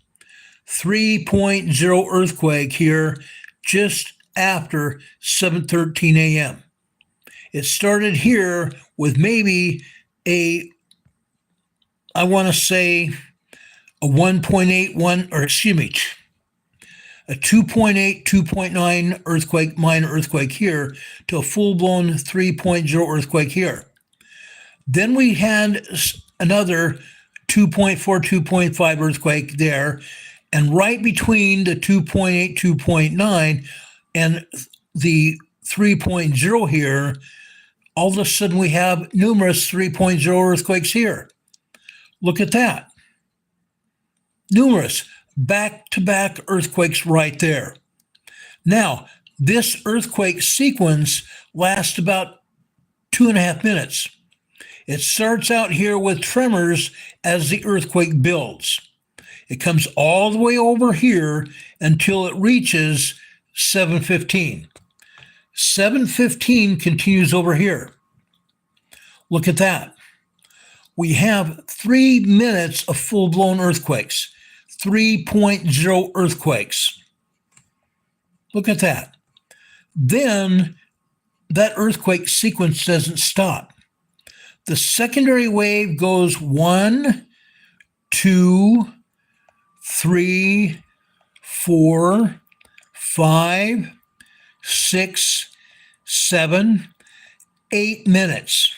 3.0 earthquake here just after 7:13 a.m. It started here with maybe a 2.8, 2.9 earthquake, minor earthquake here, to a full-blown 3.0 earthquake here. Then we had another 2.4, 2.5 earthquake there, and right between the 2.8, 2.9 and the 3.0 here, all of a sudden we have numerous 3.0 earthquakes here. Look at that. Numerous back-to-back earthquakes right there. Now, this earthquake sequence lasts about 2.5 minutes. It starts out here with tremors as the earthquake builds. It comes all the way over here until it reaches 7:15. 7:15 continues over here. Look at that. We have 3 minutes of full-blown earthquakes, 3.0 earthquakes. Look at that. Then that earthquake sequence doesn't stop. The secondary wave goes 1, 2, 3, 4, 5, 6, 7, 8 minutes.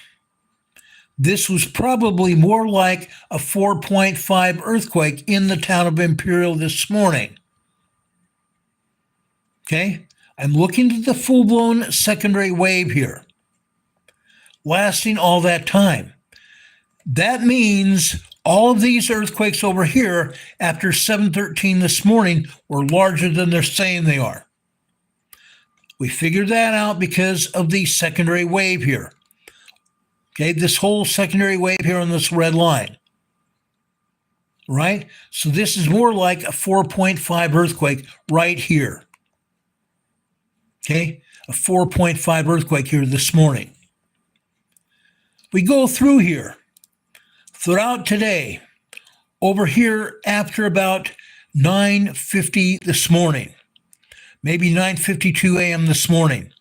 This was probably more like a 4.5 earthquake in the town of Imperial this morning. Okay, I'm looking at the full-blown secondary wave here, lasting all that time. That means all of these earthquakes over here after 7:13 this morning were larger than they're saying they are. We figured that out because of the secondary wave here. Okay, this whole secondary wave here on this red line, right? So this is more like a 4.5 earthquake right here. Okay, a 4.5 earthquake here this morning. We go through here throughout today, over here after about 9:50 this morning, maybe 9:52 a.m. this morning.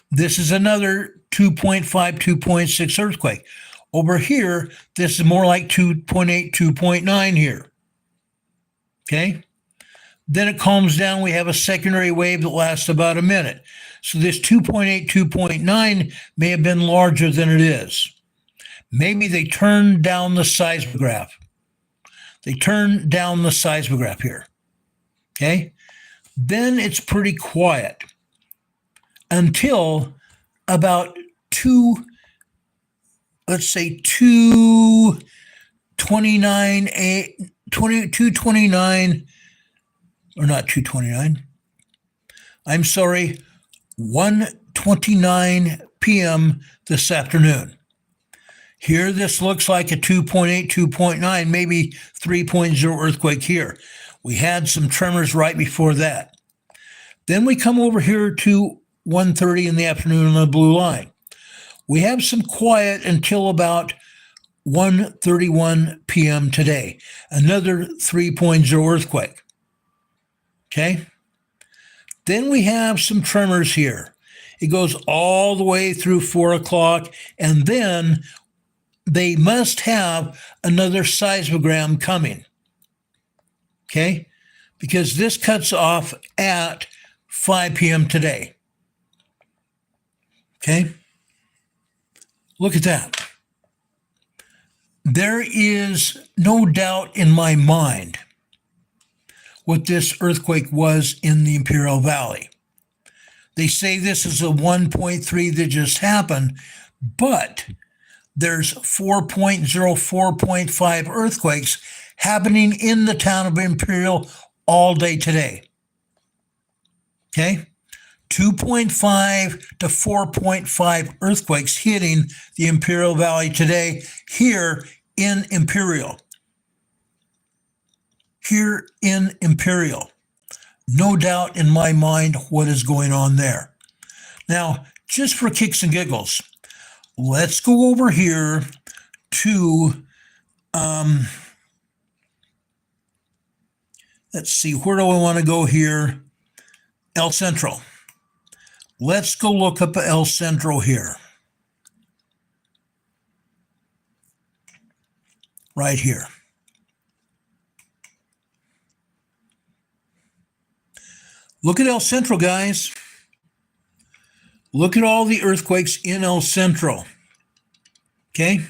This is another 2.5, 2.6 earthquake. Over here, this is more like 2.8, 2.9 here. Okay? Then it calms down. We have a secondary wave that lasts about a minute. So this 2.8, 2.9 may have been larger than it is. Maybe they turned down the seismograph. They turned down the seismograph here. Okay? Then it's pretty quiet. until about 2:29, 2:29, or not 2:29. I'm sorry, 1:29 p.m. this afternoon. Here, this looks like a 2.8, 2.9, maybe 3.0 earthquake here. We had some tremors right before that. Then we come over here to 1:30 in the afternoon on the blue line. We have some quiet until about 1:31 p.m. today. Another 3.0 earthquake. Okay? Then we have some tremors here. It goes all the way through 4 o'clock, and then they must have another seismogram coming. Okay? Because this cuts off at 5 p.m. today. Okay? Look at that. There is no doubt in my mind what this earthquake was in the Imperial Valley. They say this is a 1.3 that just happened, but there's 4.0, 4.5 earthquakes happening in the town of Imperial all day today. Okay? 2.5 to 4.5 earthquakes hitting the Imperial Valley today here in Imperial. Here in Imperial. No doubt in my mind what is going on there. Now, just for kicks and giggles, let's go over here to, let's see, where do I want to go here? El Centro. Let's go look up El Centro here. Right here. Look at El Centro, guys. Look at all the earthquakes in El Centro. Okay?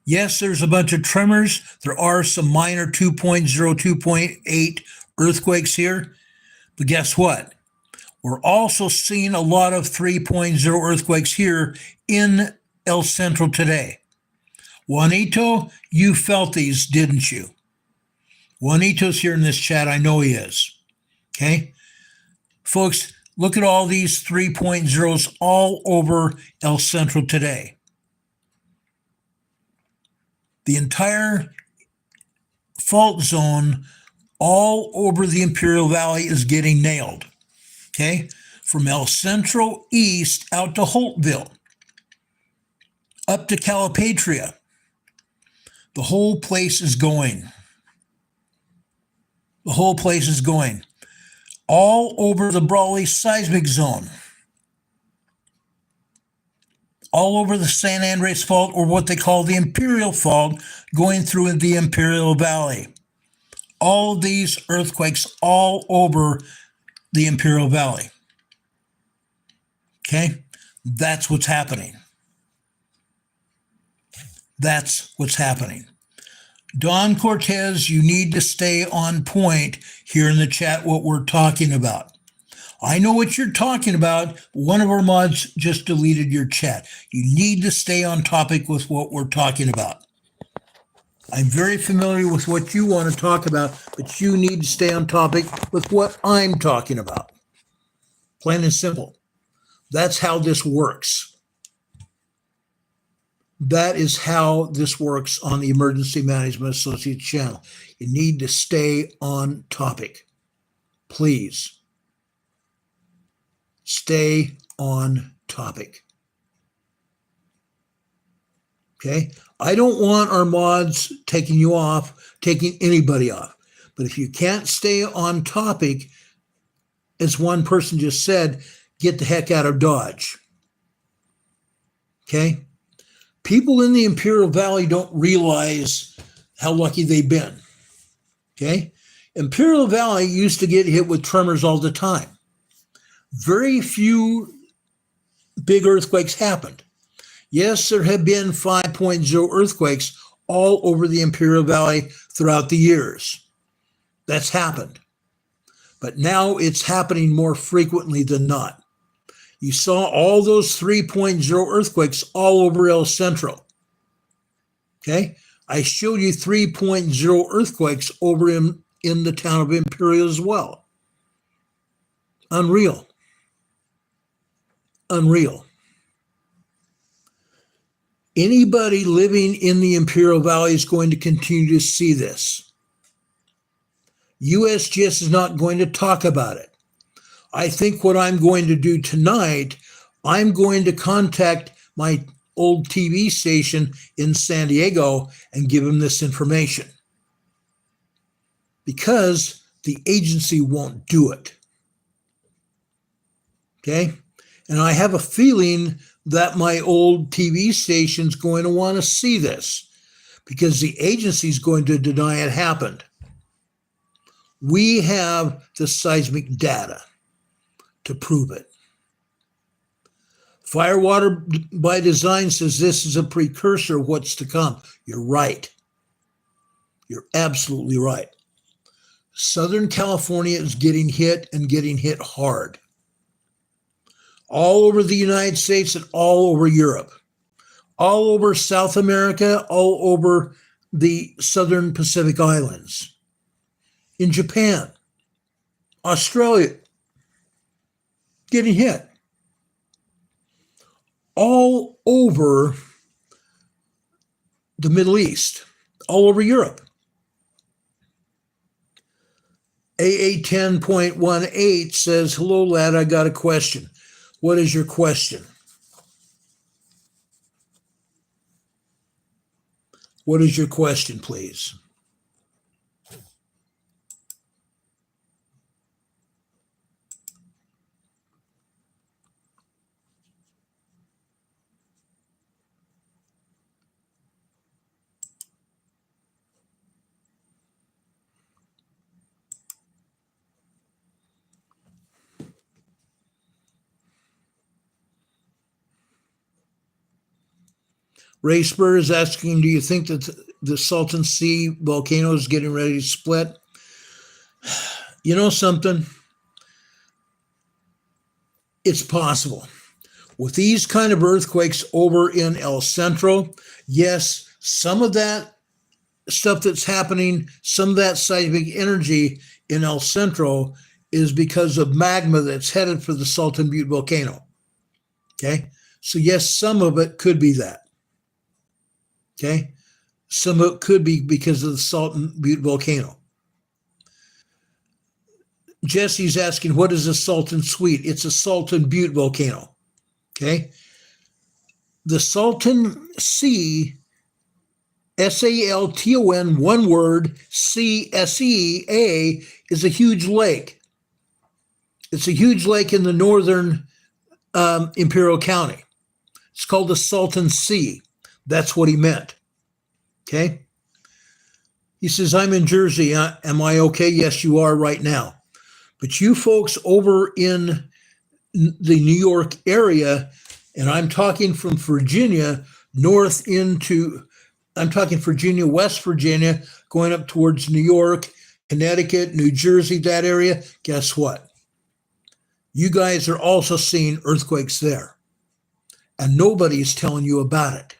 Yes, there's a bunch of tremors. There are some minor 2.0, 2.8 earthquakes here. But guess what? We're also seeing a lot of 3.0 earthquakes here in El Centro today. Juanito, you felt these, didn't you? Juanito's here in this chat. I know he is. Okay? Folks, look at all these 3.0s all over El Centro today. The entire fault zone all over the Imperial Valley is getting nailed. Okay? From El Centro east out to Holtville, up to Calipatria. The whole place is going. The whole place is going. All over the Brawley seismic zone. All over the San Andres Fault, or what they call the Imperial Fault, going through the Imperial Valley. All of these earthquakes all over the Imperial Valley. Okay? That's what's happening. That's what's happening. Don Cortez, you need to stay on point here in the chat what we're talking about. I know what you're talking about. One of our mods just deleted your chat. You need to stay on topic with what we're talking about. I'm very familiar with what you want to talk about, but you need to stay on topic with what I'm talking about. Plain and simple. That's how this works. That is how this works on the Emergency Management Associates channel. You need to stay on topic. Please. Stay on topic. Okay? I don't want our mods taking you off, taking anybody off. But if you can't stay on topic, as one person just said, get the heck out of Dodge. Okay? People in the Imperial Valley don't realize how lucky they've been. Okay? Imperial Valley used to get hit with tremors all the time. Very few big earthquakes happened. Yes, there have been 5.0 earthquakes all over the Imperial Valley throughout the years. That's happened. But now it's happening more frequently than not. You saw all those 3.0 earthquakes all over El Centro. Okay? I showed you 3.0 earthquakes over in the town of Imperial as well. Unreal. Unreal. Anybody living in the Imperial Valley is going to continue to see this. USGS is not going to talk about it. I think what I'm going to do tonight, I'm going to contact my old TV station in San Diego and give them this information, because the agency won't do it. Okay? And I have a feeling that my old TV station's going to want to see this, because the agency is going to deny it happened. We have the seismic data to prove it. Firewater by Design says this is a precursor of what's to come. You're right. You're absolutely right. Southern California is getting hit, and getting hit hard. All over the United States and all over Europe. All over South America, all over the Southern Pacific Islands. In Japan, Australia, getting hit. All over the Middle East, all over Europe. AA 10.18 says, hello, lad, I got a question. What is your question? What is your question, please? Ray Spur is asking, do you think that the Salton Sea volcano is getting ready to split? You know something? It's possible. With these kind of earthquakes over in El Centro, yes, some of that stuff that's happening, some of that seismic energy in El Centro is because of magma that's headed for the Salton Butte volcano. Okay? So yes, some of it could be that. Okay? Some of it could be because of the Salton Butte volcano. Jesse's asking, what is a Salton Suite? It's a Salton Butte volcano. Okay? The Salton Sea, Salton, one word, CSEA, is a huge lake. It's a huge lake in the northern Imperial County. It's called the Salton Sea. That's what he meant. Okay? He says, I'm in Jersey. Am I okay? Yes, you are right now. But you folks over in the New York area, and I'm talking from Virginia north into, I'm talking Virginia, West Virginia, going up towards New York, Connecticut, New Jersey, that area. Guess what? You guys are also seeing earthquakes there. And nobody's telling you about it.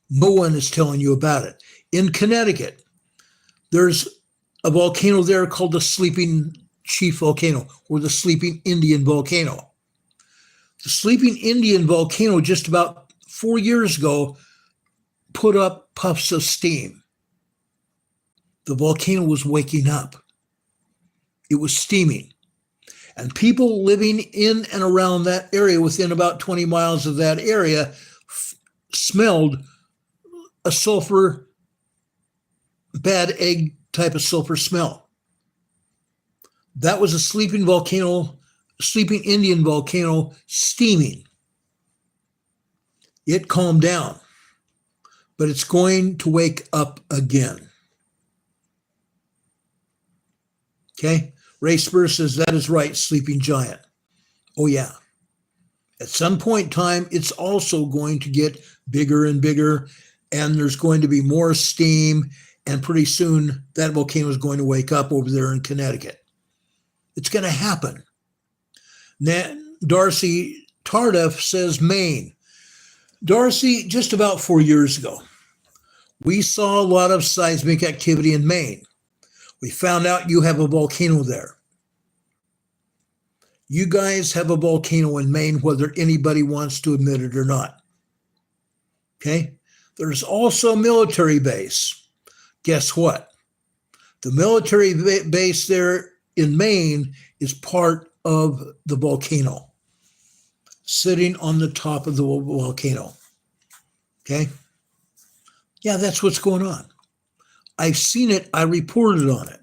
No one is telling you about it. In Connecticut, there's a volcano there called the Sleeping Chief Volcano, or the Sleeping Indian Volcano. The Sleeping Indian Volcano, just about 4 years ago, put up puffs of steam. The volcano was waking up. It was steaming. And people living in and around that area, within about 20 miles of that area, smelled a sulfur, bad egg type of sulfur smell. That was a sleeping volcano, Sleeping Indian volcano, steaming. It calmed down, but it's going to wake up again. Okay? Ray Spur says, that is right, sleeping giant. Oh, yeah. At some point in time, it's also going to get bigger and bigger, and there's going to be more steam, and pretty soon that volcano is going to wake up over there in Connecticut. It's going to happen. Darcy Tardif says Maine. Darcy, just about 4 years ago, we saw a lot of seismic activity in Maine. We found out you have a volcano there. You guys have a volcano in Maine, whether anybody wants to admit it or not. Okay? There's also a military base. Guess what? The military base there in Maine is part of the volcano, sitting on the top of the volcano. Okay? Yeah, that's what's going on. I've seen it. I reported on it.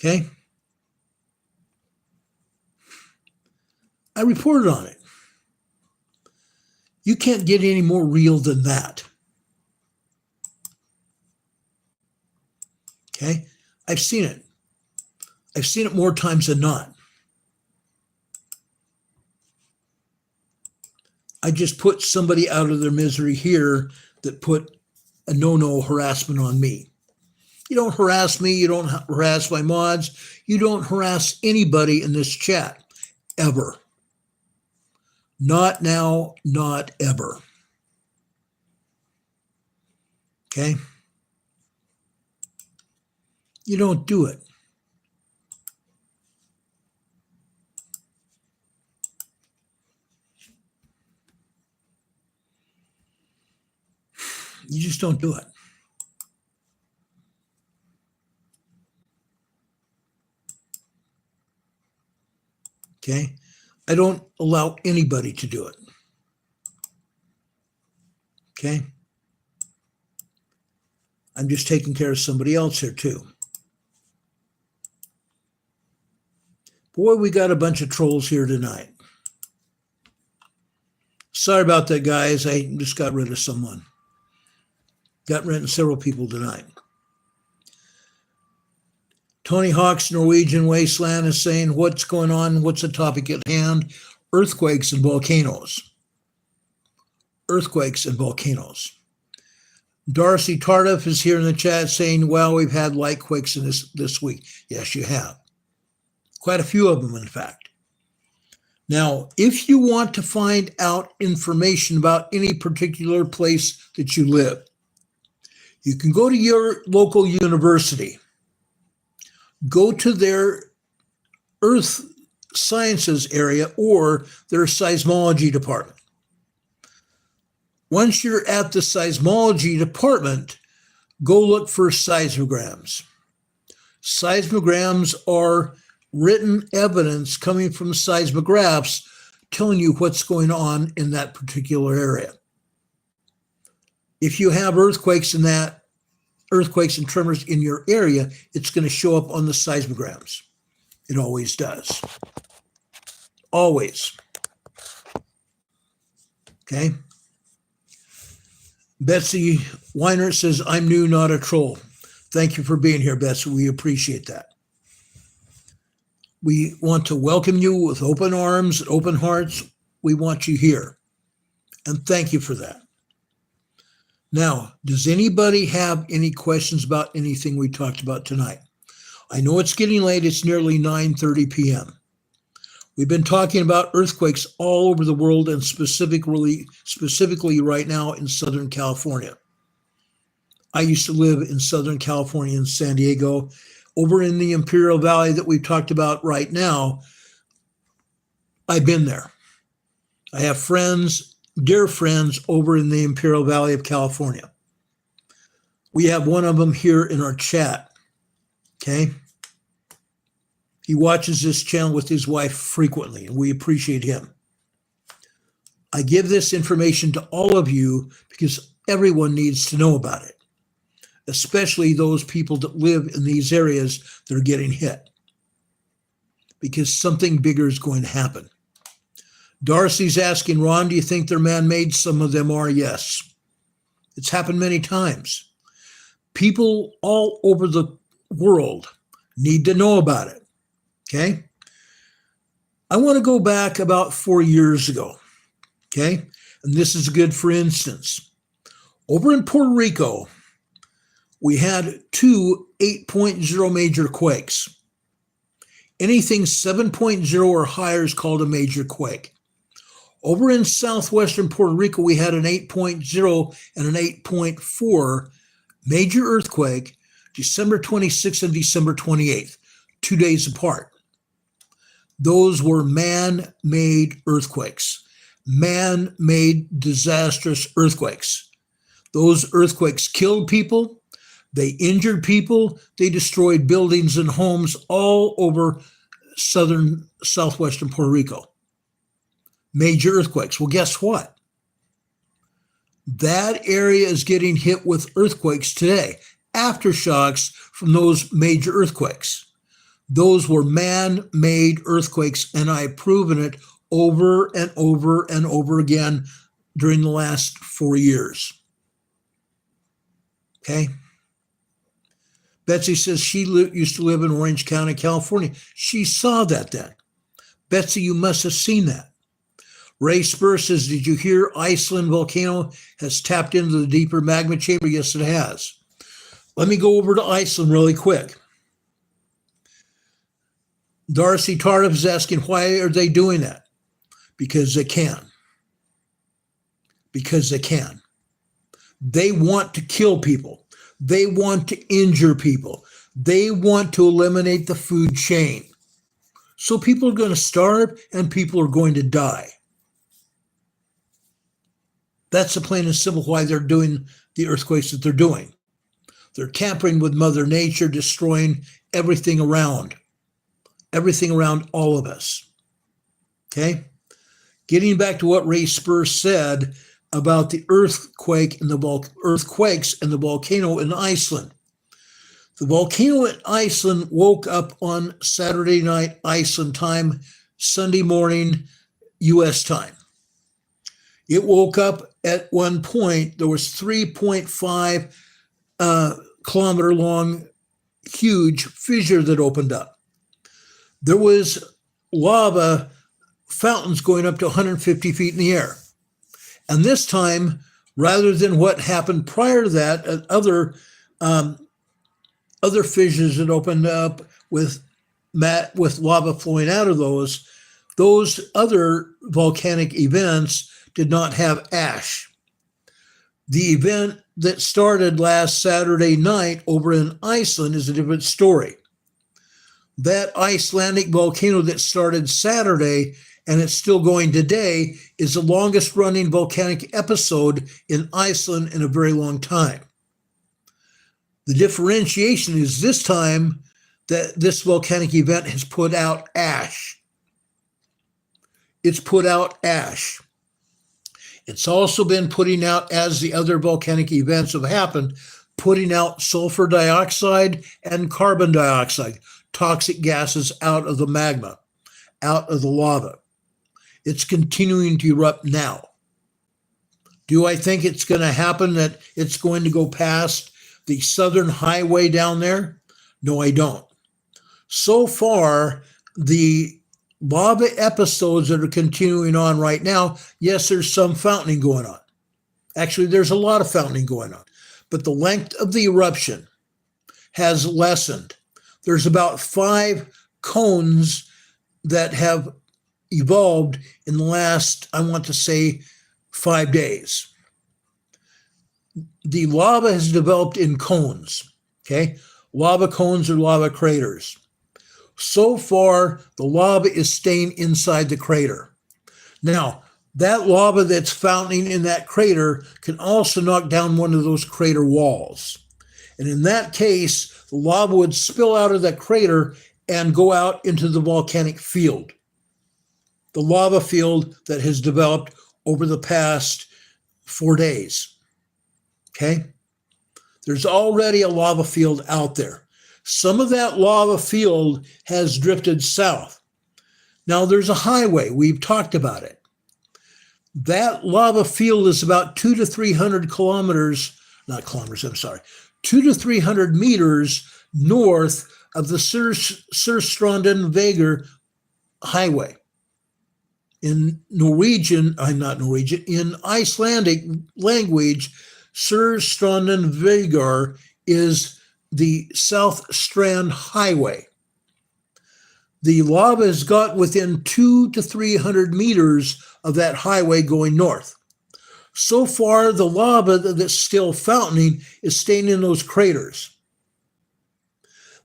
Okay? I reported on it. You can't get any more real than that. Okay? I've seen it. I've seen it more times than not. I just put somebody out of their misery here that put a no-no harassment on me. You don't harass me. You don't harass my mods. You don't harass anybody in this chat, ever. Not now, not ever. Okay? You don't do it. You just don't do it. Okay? I don't allow anybody to do it. Okay? I'm just taking care of somebody else here too. Boy, we got a bunch of trolls here tonight. Sorry about that, guys. I just got rid of someone. Got rid of several people tonight. Tony Hawk's Norwegian Wasteland is saying, what's going on? What's the topic at hand? Earthquakes and volcanoes. Earthquakes and volcanoes. Darcy Tardif is here in the chat saying, well, we've had light quakes in this week. Yes, you have. Quite a few of them, in fact. Now, if you want to find out information about any particular place that you live, you can go to your local university, go to their earth sciences area or their seismology department. Once you're at the seismology department, go look for seismograms. Seismograms are written evidence coming from seismographs telling you what's going on in that particular area. If you have earthquakes and tremors in your area, it's going to show up on the seismograms. It always does. Always. Okay? Betsy Weiner says, I'm new, not a troll. Thank you for being here, Betsy. We appreciate that. We want to welcome you with open arms and open hearts. We want you here. And thank you for that. Now, does anybody have any questions about anything we talked about tonight? I know it's getting late. It's nearly 9:30 p.m. We've been talking about earthquakes all over the world and specifically right now in Southern California. I used to live in Southern California in San Diego. Over in the Imperial Valley that we've talked about right now, I've been there. I have friends, dear friends, over in the Imperial Valley of California. We have one of them here in our chat, okay? He watches this channel with his wife frequently, and we appreciate him. I give this information to all of you because everyone needs to know about it, especially those people that live in these areas that are getting hit, because something bigger is going to happen. Darcy's asking, Ron, do you think they're man-made? Some of them are, yes. It's happened many times. People all over the world need to know about it, okay? I want to go back about 4 years ago, okay? And this is good for instance. Over in Puerto Rico, we had two 8.0 major quakes. Anything 7.0 or higher is called a major quake. Over in southwestern Puerto Rico, we had an 8.0 and an 8.4 major earthquake, December 26th and December 28th, 2 days apart. Those were man-made earthquakes, man-made disastrous earthquakes. Those earthquakes killed people, they injured people, they destroyed buildings and homes all over southwestern Puerto Rico. Major earthquakes. Well, guess what? That area is getting hit with earthquakes today, aftershocks from those major earthquakes. Those were man-made earthquakes, and I've proven it over and over and over again during the last 4 years. Okay? Betsy says she used to live in Orange County, California. She saw that then. Betsy, you must have seen that. Ray Spur says, did you hear Iceland volcano has tapped into the deeper magma chamber? Yes, it has. Let me go over to Iceland really quick. Darcy Tardif is asking, why are they doing that? Because they can. Because they can. They want to kill people. They want to injure people. They want to eliminate the food chain. So people are going to starve and people are going to die. That's the plain and simple why they're doing the earthquakes that they're doing. They're tampering with Mother Nature, destroying everything around all of us. Okay? Getting back to what Ray Spur said about the earthquakes and the volcano in Iceland. The volcano in Iceland woke up on Saturday night Iceland time, Sunday morning U.S. time. It woke up at one point. There was 3.5 kilometer long, huge fissure that opened up. There was lava fountains going up to 150 feet in the air. And this time, rather than what happened prior to that, other fissures that opened up with lava flowing out of those other volcanic events did not have ash. The event that started last Saturday night over in Iceland is a different story. That Icelandic volcano that started Saturday and it's still going today is the longest running volcanic episode in Iceland in a very long time. The differentiation is this time that this volcanic event has put out ash. It's put out ash. It's also been putting out, as the other volcanic events have happened, putting out sulfur dioxide and carbon dioxide, toxic gases out of the magma, out of the lava. It's continuing to erupt now. Do I think it's going to happen that it's going to go past the southern highway down there? No, I don't. So far, the lava episodes that are continuing on right now, yes, there's some fountaining going on. Actually, there's a lot of fountaining going on. But the length of the eruption has lessened. There's about 5 cones that have evolved in the last, I want to say, 5 days. The lava has developed in cones, okay? Lava cones or lava craters. So far, the lava is staying inside the crater. Now, that lava that's fountaining in that crater can also knock down one of those crater walls. And in that case, the lava would spill out of that crater and go out into the volcanic field. The lava field that has developed over the past 4 days. Okay? There's already a lava field out there. Some of that lava field has drifted south. Now there's a highway. We've talked about it. That lava field is about 200 to 300 meters north of the Surstranden highway. In in Icelandic language, Surstranden is the South Strand Highway. The lava has got within 200 to 300 meters of that highway going north. So far, the lava that's still fountaining is staying in those craters.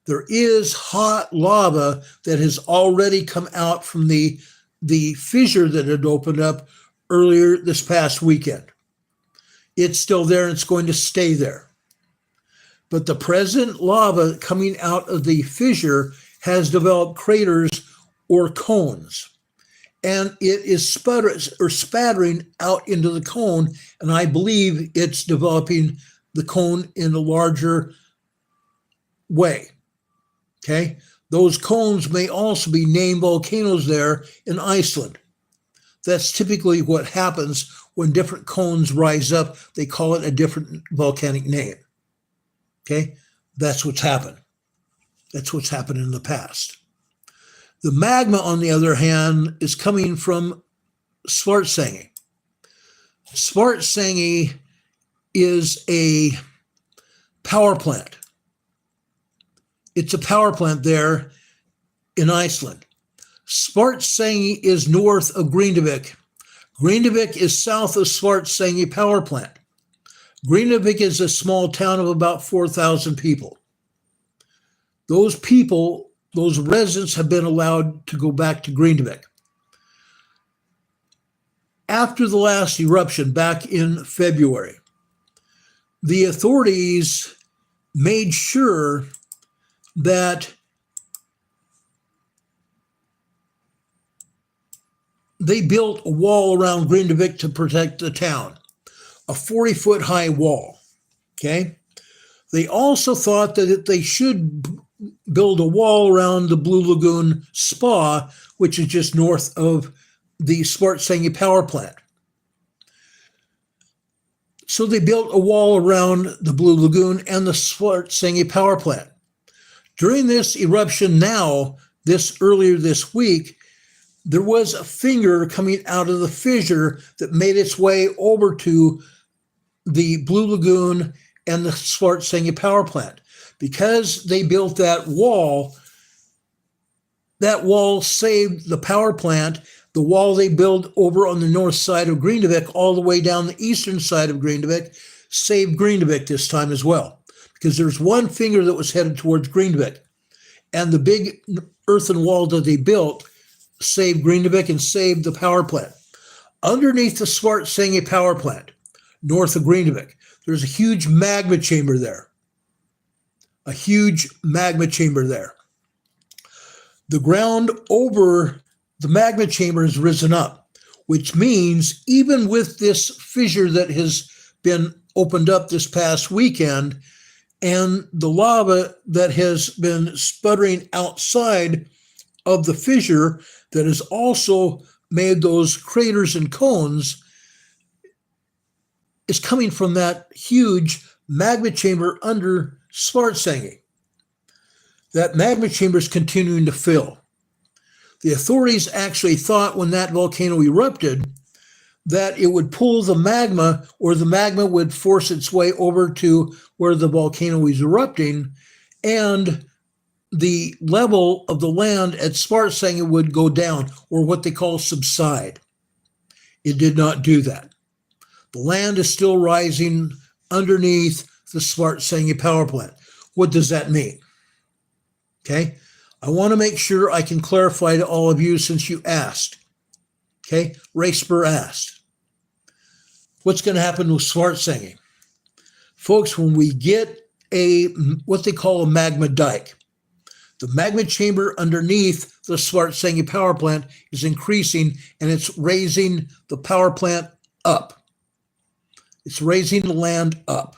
There is hot lava that has already come out from the fissure that had opened up earlier this past weekend. It's still there and it's going to stay there. But the present lava coming out of the fissure has developed craters or cones. And it is spattering out into the cone, and I believe it's developing the cone in a larger way. Okay? Those cones may also be named volcanoes there in Iceland. That's typically what happens when different cones rise up. They call it a different volcanic name. Okay? That's what's happened. That's what's happened in the past. The magma, on the other hand, is coming from Svartsengi. Svartsengi is a power plant. It's a power plant there in Iceland. Svartsengi is north of Grindavik. Grindavik is south of Svartsengi power plant. Grindavik is a small town of about 4,000 people. Those people, those residents, have been allowed to go back to Grindavik. After the last eruption back in February, the authorities made sure that they built a wall around Grindavik to protect the town, a 40-foot high wall, okay? They also thought that they should build a wall around the Blue Lagoon Spa, which is just north of the Svartsengi power plant. So they built a wall around the Blue Lagoon and the Svartsengi power plant. During this eruption earlier this week, there was a finger coming out of the fissure that made its way over to the Blue Lagoon and the Svartsengi power plant. Because they built that wall saved the power plant. The wall they built over on the north side of Grindavik, all the way down the eastern side of Grindavik, saved Grindavik this time as well. Because there's one finger that was headed towards Grindavik. And the big earthen wall that they built saved Grindavik and saved the power plant. Underneath the Svartsengi power plant, north of Grindavik, there's a huge magma chamber there. A huge magma chamber there. The ground over the magma chamber has risen up, which means even with this fissure that has been opened up this past weekend and the lava that has been sputtering outside of the fissure that has also made those craters and cones is coming from that huge magma chamber under Svartsengi. That magma chamber is continuing to fill. The authorities actually thought when that volcano erupted that it would pull the magma, or the magma would force its way over to where the volcano is erupting, and the level of the land at Svartsengi would go down, or what they call subside. It did not do that. The land is still rising underneath the Svartsengi power plant. What does that mean? Okay, I want to make sure I can clarify to all of you since you asked. Okay, Ray Spur asked. What's going to happen with Svartsengi? Folks, when we get what they call a magma dike, the magma chamber underneath the Svartsengi power plant is increasing, and it's raising the power plant up. It's raising the land up.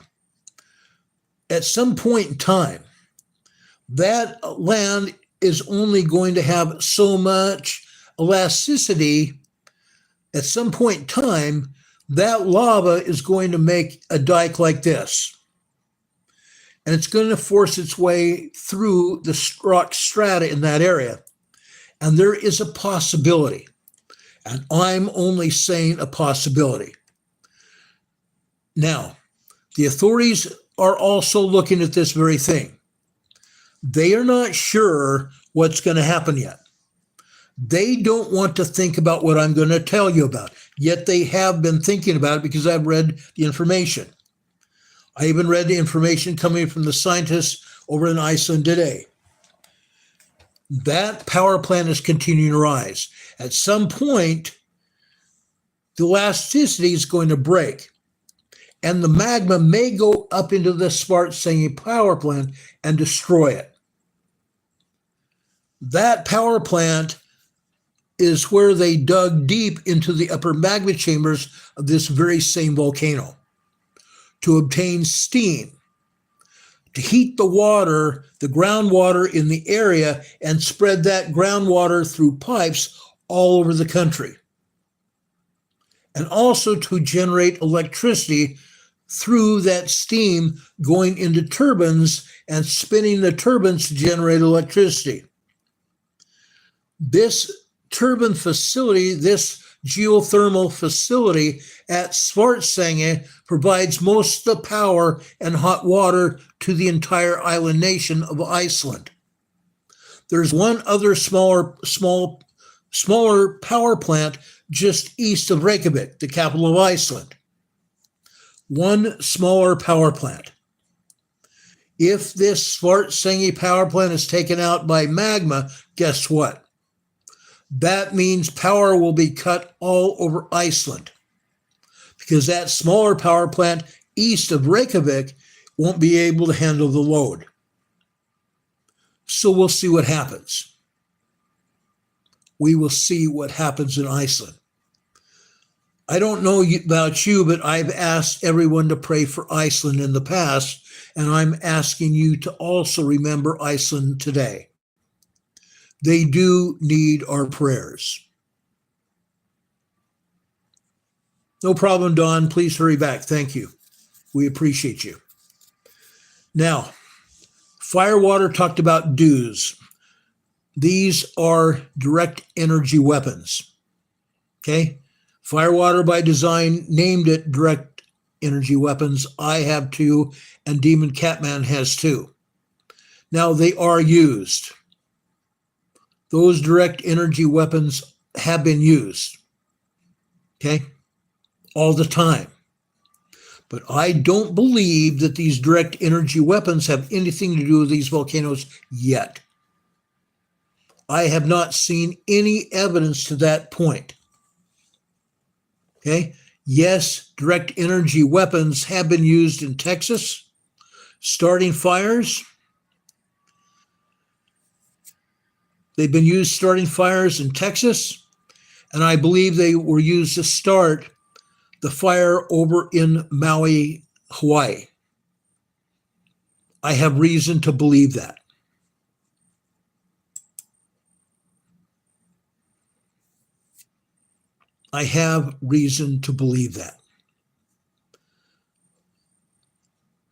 At some point in time, that land is only going to have so much elasticity. At some point in time, that lava is going to make a dike like this. And it's going to force its way through the rock strata in that area. And there is a possibility, and I'm only saying a possibility. Now, the authorities are also looking at this very thing. They are not sure what's going to happen yet. They don't want to think about what I'm going to tell you about, yet they have been thinking about it because I've read the information. I even read the information coming from the scientists over in Iceland today. That power plant is continuing to rise. At some point, the elasticity is going to break, and the magma may go up into the Svartsengi power plant and destroy it. That power plant is where they dug deep into the upper magma chambers of this very same volcano to obtain steam, to heat the water, the groundwater in the area, and spread that groundwater through pipes all over the country. And also to generate electricity through that steam going into turbines and spinning the turbines to generate electricity. This turbine facility, this geothermal facility at Svartsengi provides most of the power and hot water to the entire island nation of Iceland. There's one other smaller power plant just east of Reykjavik, the capital of Iceland. One smaller power plant. If this Svartsengi power plant is taken out by magma, guess what? That means power will be cut all over Iceland because that smaller power plant east of Reykjavik won't be able to handle the load. So we'll see what happens. We will see what happens in Iceland. I don't know about you, but I've asked everyone to pray for Iceland in the past, and I'm asking you to also remember Iceland today. They do need our prayers. No problem, Don. Please hurry back. Thank you. We appreciate you. Now, Firewater talked about DEWs. These are direct energy weapons. Okay? Firewater by design named it direct energy weapons. I have too, and Demon Catman has too. Now, they are used. Those direct energy weapons have been used, okay, all the time. But I don't believe that these direct energy weapons have anything to do with these volcanoes yet. I have not seen any evidence to that point. Okay, yes, direct energy weapons have been used in Texas, starting fires. They've been used starting fires in Texas, and I believe they were used to start the fire over in Maui, Hawaii. I have reason to believe that. I have reason to believe that.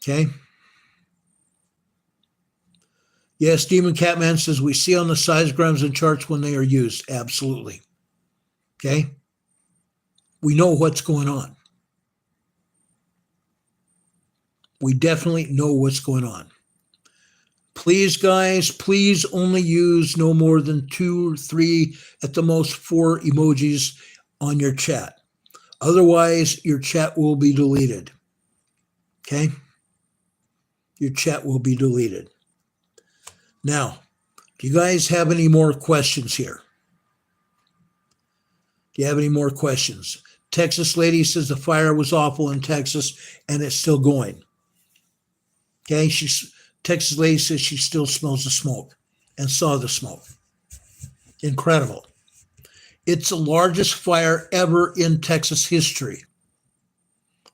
Okay? Yes, Demon Catman says we see on the seismograms and charts when they are used. Absolutely. Okay? We know what's going on. We definitely know what's going on. Please, guys, please only use no more than 2 or 3, at the most 4 emojis on your chat. Otherwise, your chat will be deleted. Okay? Your chat will be deleted. Now, do you guys have any more questions here? Do you have any more questions? Texas lady says the fire was awful in Texas and it's still going. Okay, Texas lady says she still smells the smoke and saw the smoke. Incredible. It's the largest fire ever in Texas history.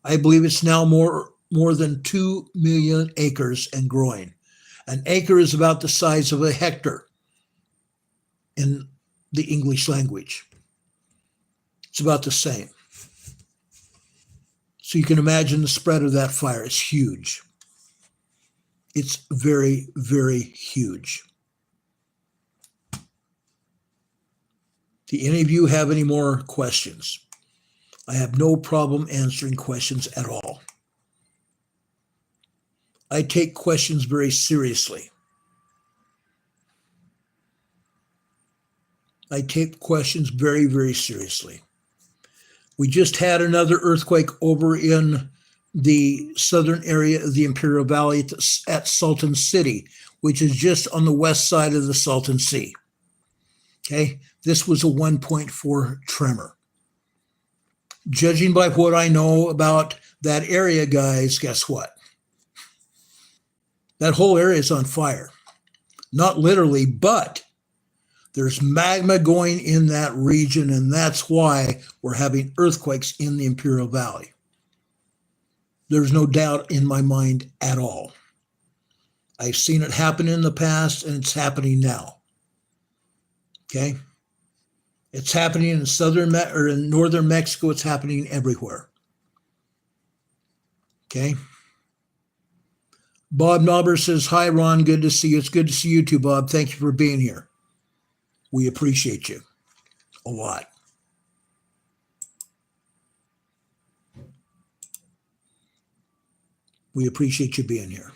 I believe it's now more than 2 million acres and growing. An acre is about the size of a hectare in the English language. It's about the same. So you can imagine the spread of that fire is huge. It's very, very huge. Do any of you have any more questions? I have no problem answering questions at all. I take questions very seriously. I take questions very, very seriously. We just had another earthquake over in the southern area of the Imperial Valley at Salton City, which is just on the west side of the Salton Sea. Okay, this was a 1.4 tremor. Judging by what I know about that area, guys, guess what? That whole area is on fire. Not literally, but there's magma going in that region, and that's why we're having earthquakes in the Imperial Valley. There's no doubt in my mind at all. I've seen it happen in the past, and it's happening now. Okay? It's happening in in northern Mexico. It's happening everywhere. Okay? Bob Knobber says, hi, Ron. Good to see you. It's good to see you too, Bob. Thank you for being here. We appreciate you a lot. We appreciate you being here.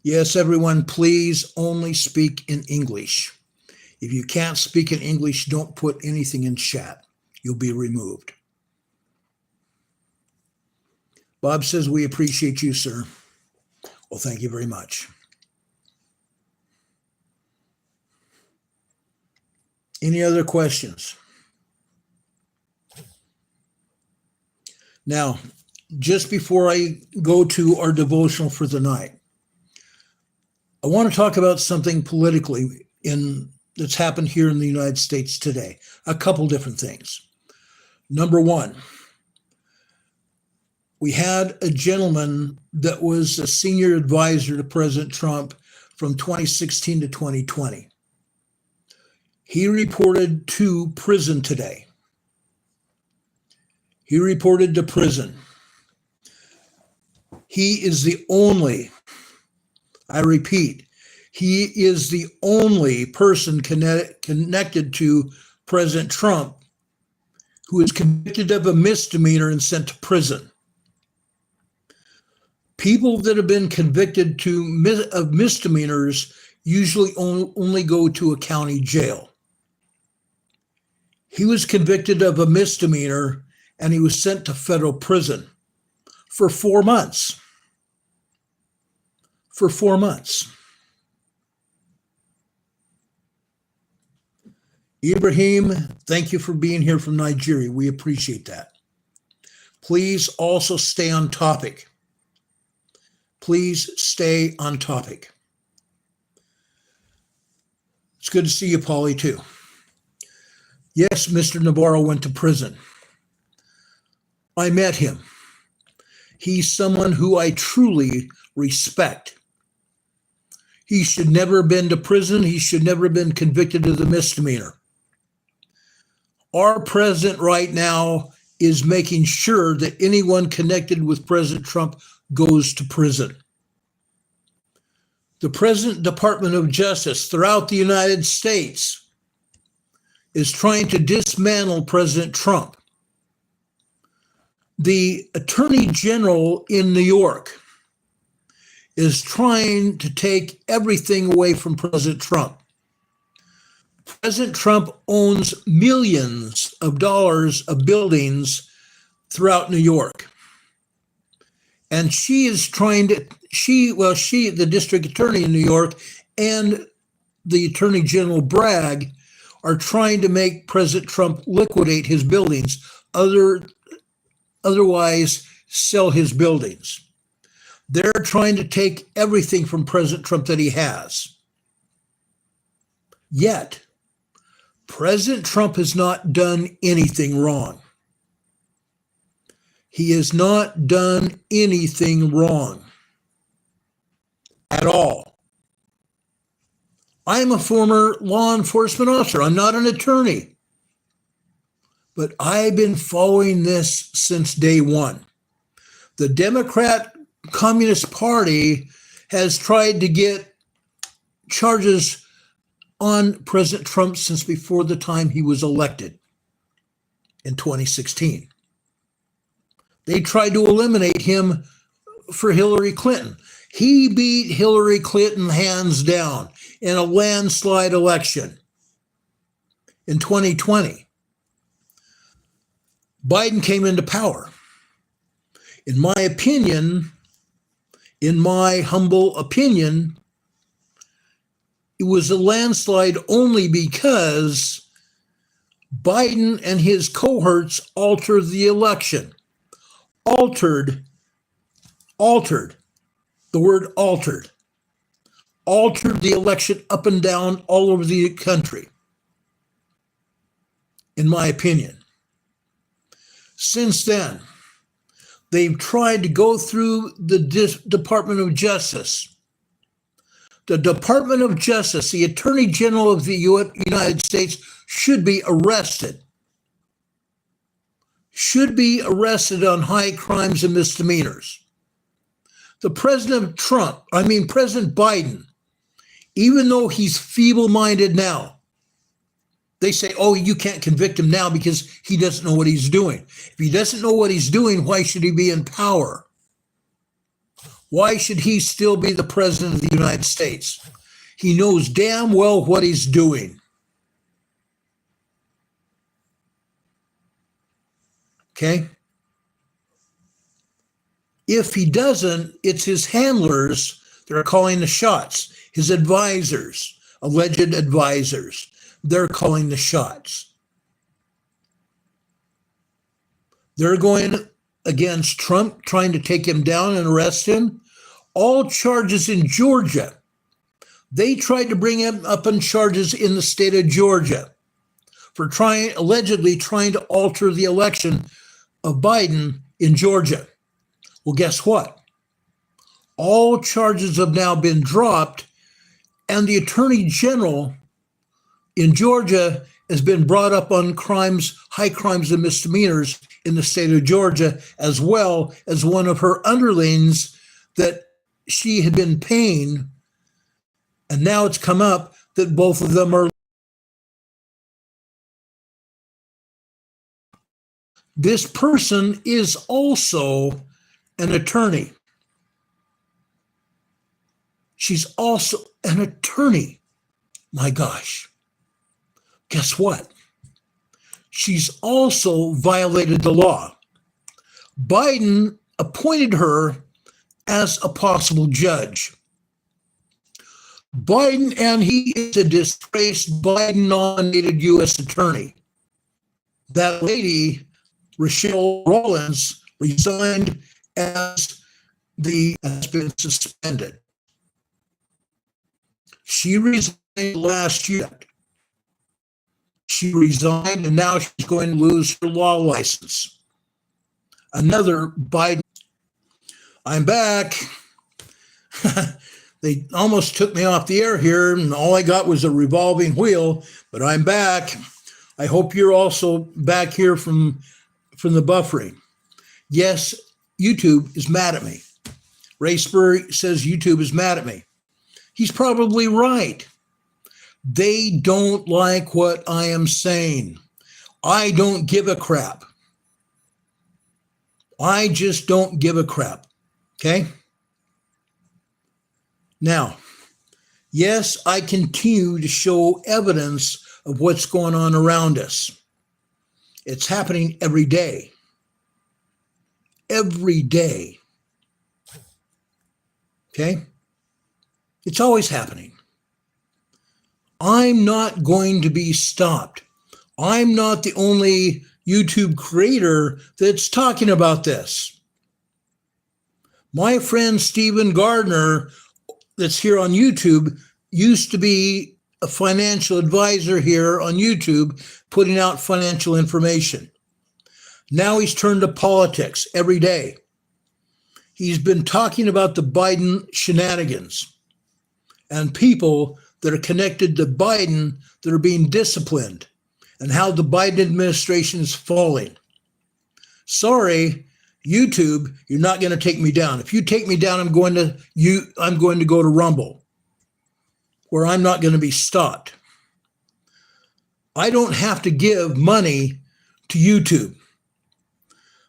Yes, everyone, please only speak in English. If you can't speak in English, don't put anything in chat. You'll be removed. Bob says, we appreciate you, sir. Well, thank you very much. Any other questions? Now, just before I go to our devotional for the night, I want to talk about something politically that's happened here in the United States today. A couple different things. Number one, we had a gentleman that was a senior advisor to President Trump from 2016 to 2020. He reported to prison today. He reported to prison. He is the only, I repeat, he is the only person connected to President Trump who is convicted of a misdemeanor and sent to prison. People that have been convicted of misdemeanors usually only go to a county jail. He was convicted of a misdemeanor and he was sent to federal prison for 4 months. For 4 months. Ibrahim, thank you for being here from Nigeria. We appreciate that. Please also stay on topic. Please stay on topic. It's good to see you, Polly, too. Yes, Mr. Navarro went to prison. I met him. He's someone who I truly respect. He should never have been to prison. He should never have been convicted of the misdemeanor. Our president right now is making sure that anyone connected with President Trump goes to prison. The President Department of Justice throughout the United States is trying to dismantle President Trump. The Attorney General in New York is trying to take everything away from President Trump. President Trump owns millions of dollars of buildings throughout New York. And she is trying to, the district attorney in New York and the Attorney General Bragg are trying to make President Trump liquidate his buildings, otherwise sell his buildings. They're trying to take everything from President Trump that he has. Yet, President Trump has not done anything wrong. He has not done anything wrong at all. I'm a former law enforcement officer. I'm not an attorney. But I've been following this since day one. The Democrat Communist Party has tried to get charges on President Trump since before the time he was elected in 2016. They tried to eliminate him for Hillary Clinton. He beat Hillary Clinton hands down in a landslide election in 2020. Biden came into power. In my opinion, in my humble opinion, it was a landslide only because Biden and his cohorts altered the election. Altered, the word altered the election up and down all over the country, in my opinion. Since then, they've tried to go through the Department of Justice. The Department of Justice, the Attorney General of the United States, should be arrested. Should be arrested on high crimes and misdemeanors. The President Biden, even though he's feeble-minded now, they say, oh, you can't convict him now because he doesn't know what he's doing. If he doesn't know what he's doing, why should he be in power? Why should he still be the President of the United States? He knows damn well what he's doing. Okay? If he doesn't, it's his handlers that are calling the shots, his advisors, alleged advisors. They're calling the shots. They're going against Trump, trying to take him down and arrest him. All charges in Georgia. They tried to bring him up on charges in the state of Georgia for allegedly trying to alter the election of Biden in Georgia. Well, guess what? All charges have now been dropped, and the Attorney General in Georgia has been brought up on high crimes and misdemeanors in the state of Georgia, as well as one of her underlings that she had been paying. And now it's come up that both of them are. This person is also an attorney. She's also an attorney. My gosh. Guess what? She's also violated the law. Biden appointed her as a possible judge. Biden, and he is a disgraced Biden-nominated U.S. attorney. That lady, Rochelle Rollins, resigned has been suspended. She resigned last year. She resigned, and now she's going to lose her law license. Another Biden. I'm back. They almost took me off the air here, and all I got was a revolving wheel, but I'm back. I hope you're also back here from the buffering. Yes, YouTube is mad at me. Ray Spur says YouTube is mad at me. He's probably right. They don't like what I am saying. I don't give a crap. I just don't give a crap. Okay? Now, yes, I continue to show evidence of what's going on around us. It's happening every day. Every day. Okay? It's always happening. I'm not going to be stopped. I'm not the only YouTube creator that's talking about this. My friend Stephen Gardner, that's here on YouTube, used to be a financial advisor here on YouTube, putting out financial information. Now he's turned to politics every day. He's been talking about the Biden shenanigans and people that are connected to Biden that are being disciplined and how the Biden administration is falling. Sorry, YouTube, you're not going to take me down. If you take me down, I'm going to go to Rumble, where I'm not going to be stopped. I don't have to give money to YouTube.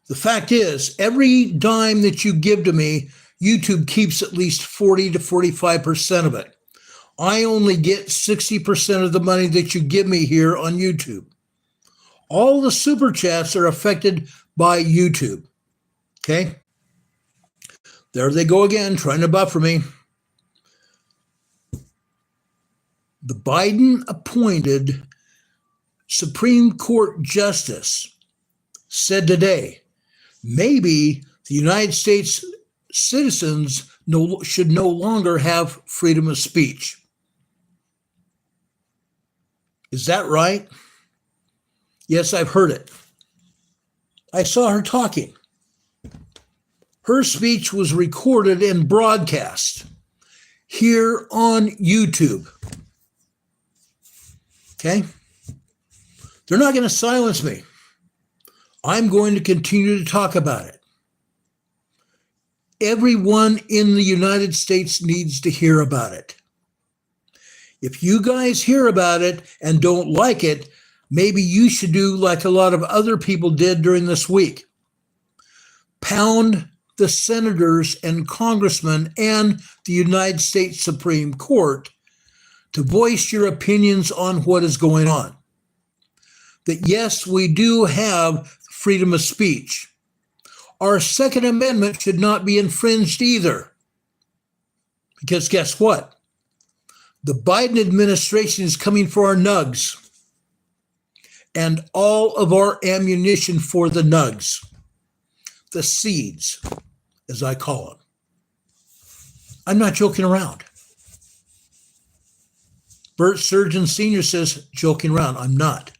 The fact is, every dime that you give to me, YouTube keeps at least 40 to 45% of it. I only get 60% of the money that you give me here on YouTube. All the super chats are affected by YouTube. Okay? There they go again, trying to buffer me. The Biden appointed Supreme Court Justice said today, maybe the United States citizens should no longer have freedom of speech. Is that right? Yes, I've heard it. I saw her talking. Her speech was recorded and broadcast here on YouTube. Okay? They're not going to silence me. I'm going to continue to talk about it. Everyone in the United States needs to hear about it. If you guys hear about it and don't like it, maybe you should do like a lot of other people did during this week. Pound the senators and congressmen and the United States Supreme Court to voice your opinions on what is going on. That yes, we do have freedom of speech. Our Second Amendment should not be infringed either. Because guess what? The Biden administration is coming for our nugs and all of our ammunition for the nugs, the seeds, as I call them. I'm not joking around. Bert Surgeon Sr. says, joking around. I'm not.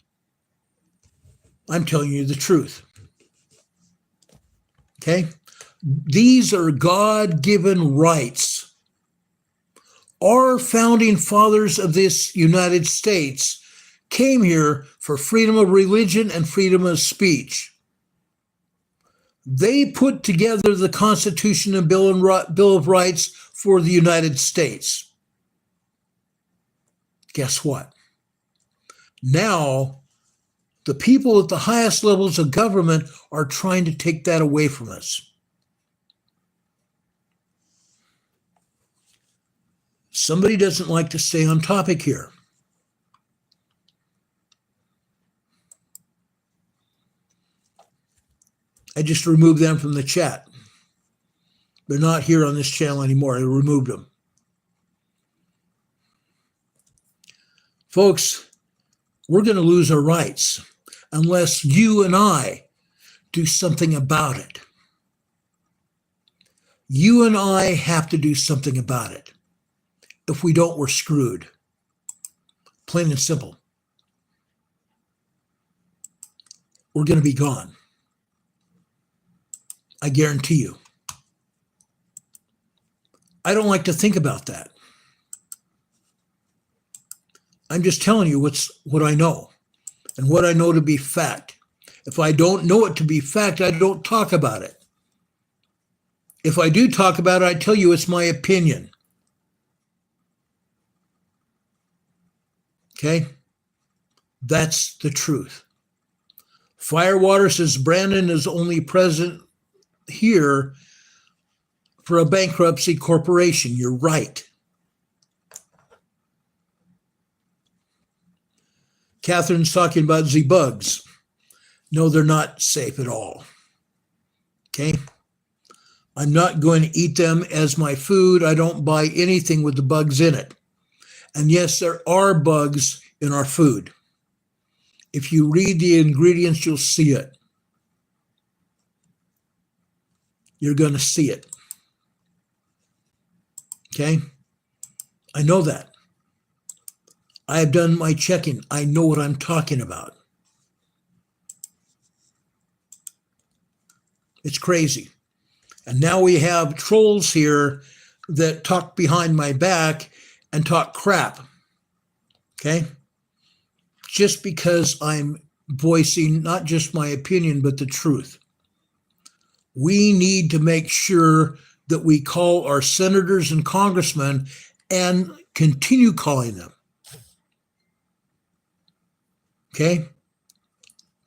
I'm telling you the truth. Okay? These are God-given rights. Our founding fathers of this United States came here for freedom of religion and freedom of speech. They put together the Constitution and Bill of Rights for the United States. Guess what? Now, the people at the highest levels of government are trying to take that away from us. Somebody doesn't like to stay on topic here. I just removed them from the chat. They're not here on this channel anymore. I removed them. Folks, we're going to lose our rights unless you and I do something about it. You and I have to do something about it. If we don't, we're screwed. Plain and simple. We're going to be gone. I guarantee you. I don't like to think about that. I'm just telling you what I know and what I know to be fact. If I don't know it to be fact, I don't talk about it. If I do talk about it, I tell you it's my opinion. Okay? That's the truth. Firewater says Brandon is only present here for a bankruptcy corporation. You're right. Catherine's talking about the bugs. No, they're not safe at all. Okay? I'm not going to eat them as my food. I don't buy anything with the bugs in it. And yes, there are bugs in our food. If you read the ingredients, you'll see it. You're going to see it. Okay? I know that. I have done my checking. I know what I'm talking about. It's crazy. And now we have trolls here that talk behind my back and talk crap. Okay? Just because I'm voicing not just my opinion, but the truth. We need to make sure that we call our senators and congressmen and continue calling them. Okay?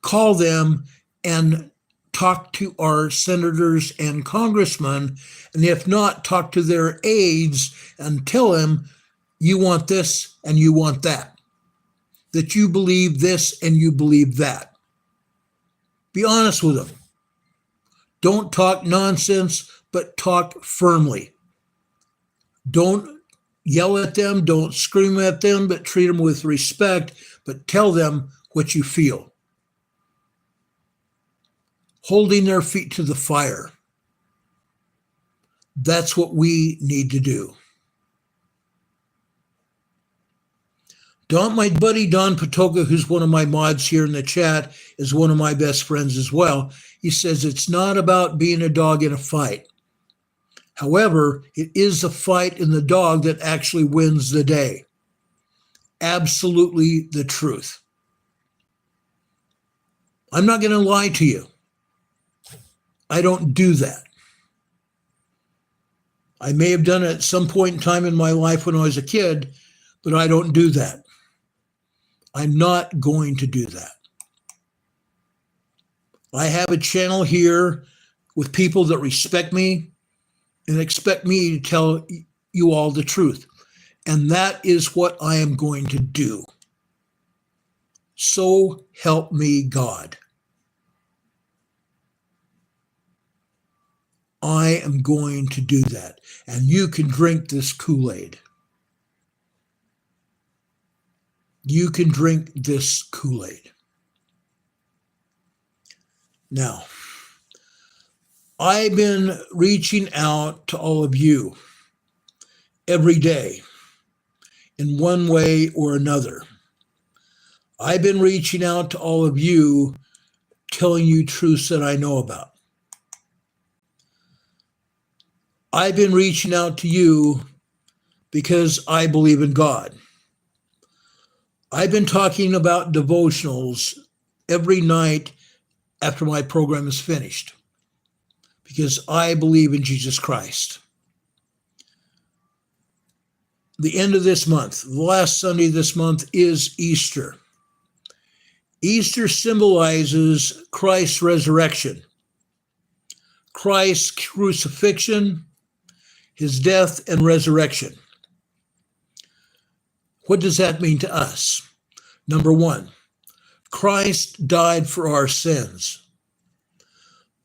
Call them and talk to our senators and congressmen, and if not, talk to their aides and tell them you want this and you want that, that you believe this and you believe that. Be honest with them. Don't talk nonsense, but talk firmly. Don't yell at them, don't scream at them, but treat them with respect, but tell them what you feel. Holding their feet to the fire. That's what we need to do. My buddy Don Patoka, who's one of my mods here in the chat, is one of my best friends as well. He says it's not about being a dog in a fight. However, it is the fight in the dog that actually wins the day. Absolutely the truth. I'm not going to lie to you. I don't do that. I may have done it at some point in time in my life when I was a kid, but I don't do that. I'm not going to do that. I have a channel here with people that respect me and expect me to tell you all the truth. And that is what I am going to do. So help me God. I am going to do that. And you can drink this Kool-Aid. You can drink this Kool-Aid. Now, I've been reaching out to all of you every day in one way or another. I've been reaching out to all of you, telling you truths that I know about. I've been reaching out to you because I believe in God. I've been talking about devotionals every night after my program is finished because I believe in Jesus Christ. The end of this month, the last Sunday of this month, is Easter. Easter symbolizes Christ's resurrection, Christ's crucifixion, his death and resurrection. What does that mean to us? Number one, Christ died for our sins.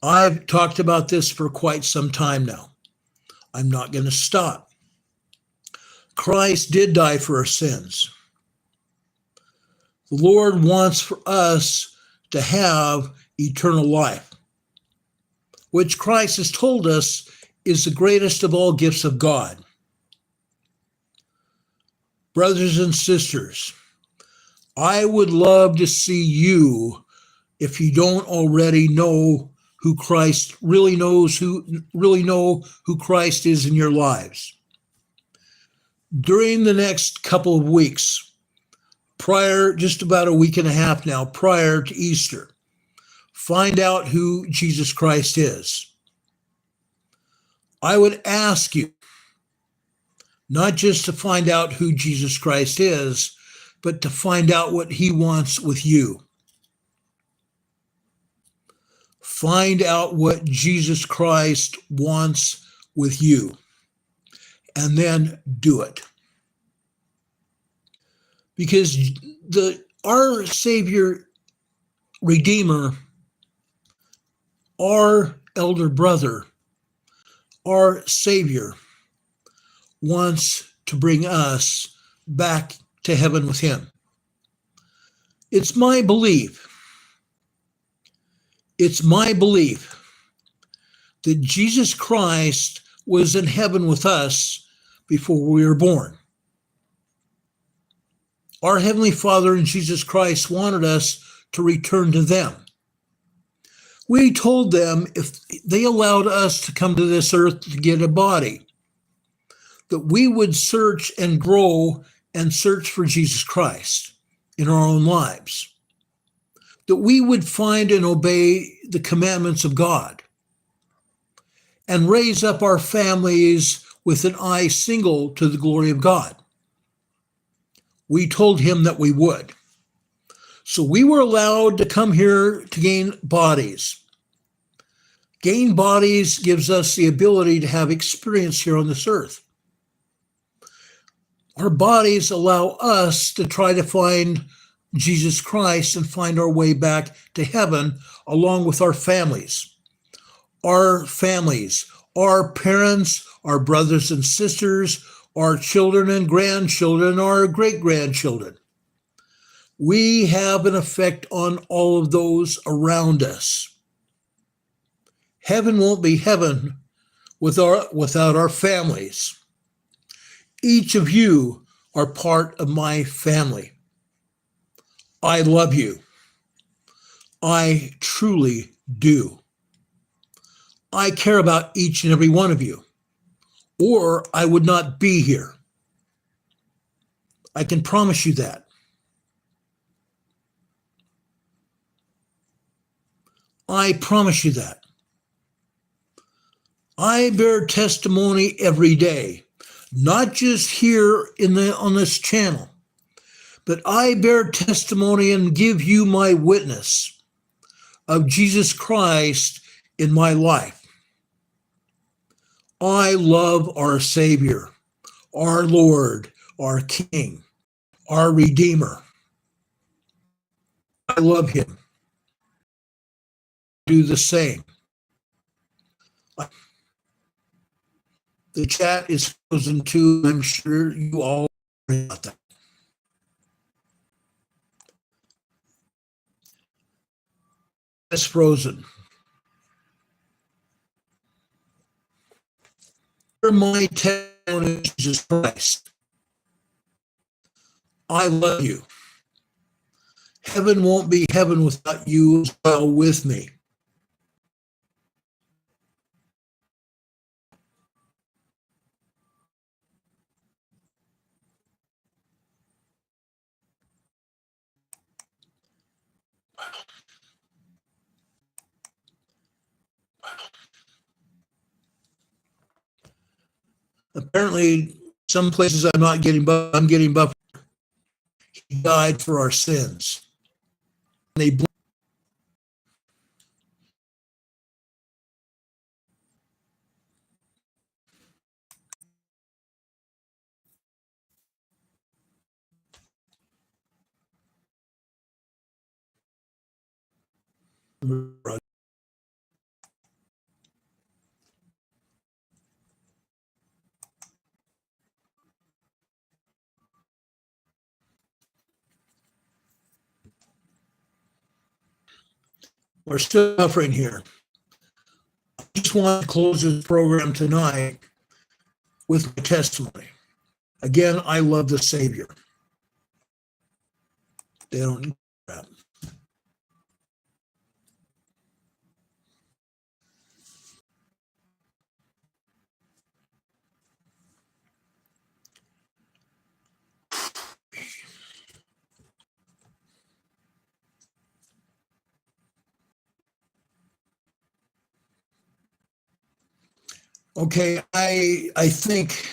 I've talked about this for quite some time now. I'm not going to stop. Christ did die for our sins. The Lord wants for us to have eternal life, which Christ has told us is the greatest of all gifts of God. Brothers and sisters, I would love to see you, if you don't already know who Christ really know who Christ is in your lives. During the next couple of weeks, just about a week and a half now, prior to Easter, find out who Jesus Christ is. I would ask you, not just to find out who Jesus Christ is, but to find out what he wants with you. Find out what Jesus Christ wants with you, and then do it. Because our Savior, Redeemer, our elder brother, our Savior, wants to bring us back to heaven with him. It's my belief that Jesus Christ was in heaven with us before we were born. Our Heavenly Father and Jesus Christ wanted us to return to them. We told them if they allowed us to come to this earth to get a body, that we would search and grow and search for Jesus Christ in our own lives, that we would find and obey the commandments of God, and raise up our families with an eye single to the glory of God. We told him that we would. So we were allowed to come here to gain bodies. Gain bodies gives us the ability to have experience here on this earth. Our bodies allow us to try to find Jesus Christ and find our way back to heaven along with our families. Our families, our parents, our brothers and sisters, our children and grandchildren, our great-grandchildren. We have an effect on all of those around us. Heaven won't be heaven without our families. Each of you are part of my family. I love you. I truly do. I care about each and every one of you, or I would not be here. I can promise you that. I promise you that. I bear testimony every day, not just here on this channel, but I bear testimony and give you my witness of Jesus Christ in my life. I love our Savior, our Lord, our King, our Redeemer. I love him. Do the same. The chat is frozen too. I'm sure you all agree about that. It's frozen. Hear my testimony of Jesus Christ. I love you. Heaven won't be heaven without you as well with me. Apparently, some places I'm not getting buffed. I'm getting buffed. He died for our sins. They We're still suffering here. I just want to close this program tonight with my testimony. Again, I love the Savior. They don't need that. Okay, I think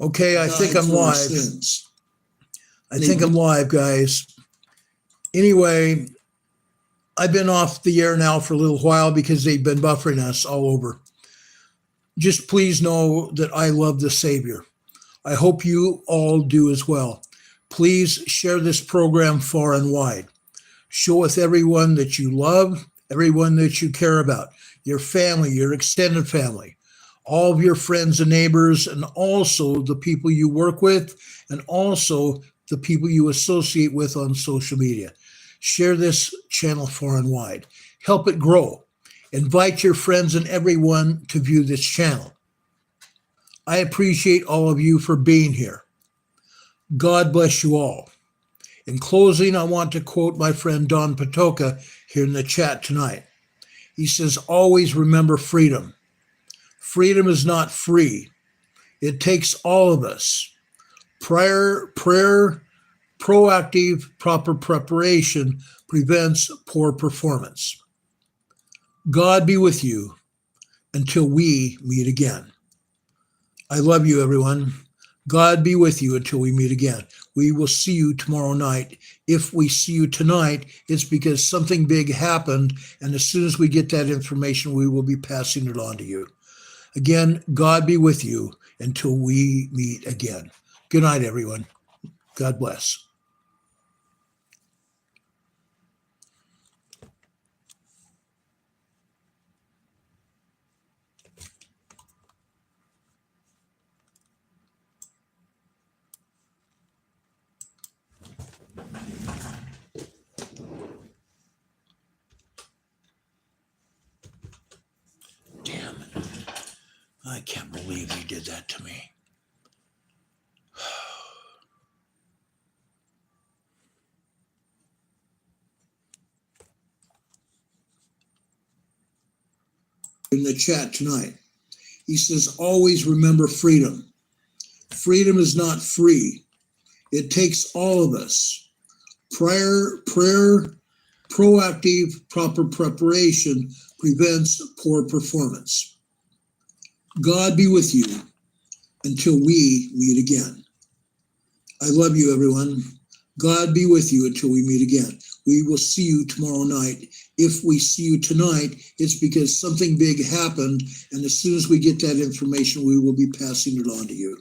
okay, I think I'm live. I think I'm live, guys. Anyway, I've been off the air now for a little while because they've been buffering us all over. Just please know that I love the Savior. I hope you all do as well. Please share this program far and wide. Show with everyone that you love, everyone that you care about, your family, your extended family, all of your friends and neighbors, and also the people you work with, and also the people you associate with on social media. Share this channel far and wide. Help it grow. Invite your friends and everyone to view this channel. I appreciate all of you for being here. God bless you all. In closing, I want to quote my friend Don Patoka here in the chat tonight. He says, always remember freedom. Freedom is not free. It takes all of us. Prayer Proactive, proper preparation prevents poor performance. God be with you until we meet again. I love you, everyone. God be with you until we meet again. We will see you tomorrow night. If we see you tonight, it's because something big happened, and as soon as we get that information, we will be passing it on to you. Again, God be with you until we meet again. Good night, everyone. God bless. Damn it. I can't believe he did that to me. In the chat tonight, he says, always remember freedom. Freedom is not free. It takes all of us. Prayer, proactive, proper preparation prevents poor performance. God be with you until we meet again. I love you, everyone. God be with you until we meet again. We will see you tomorrow night. If we see you tonight, it's because something big happened, and as soon as we get that information, we will be passing it on to you.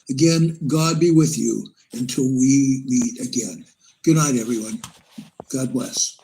Again, God be with you until we meet again. Good night, everyone. God bless.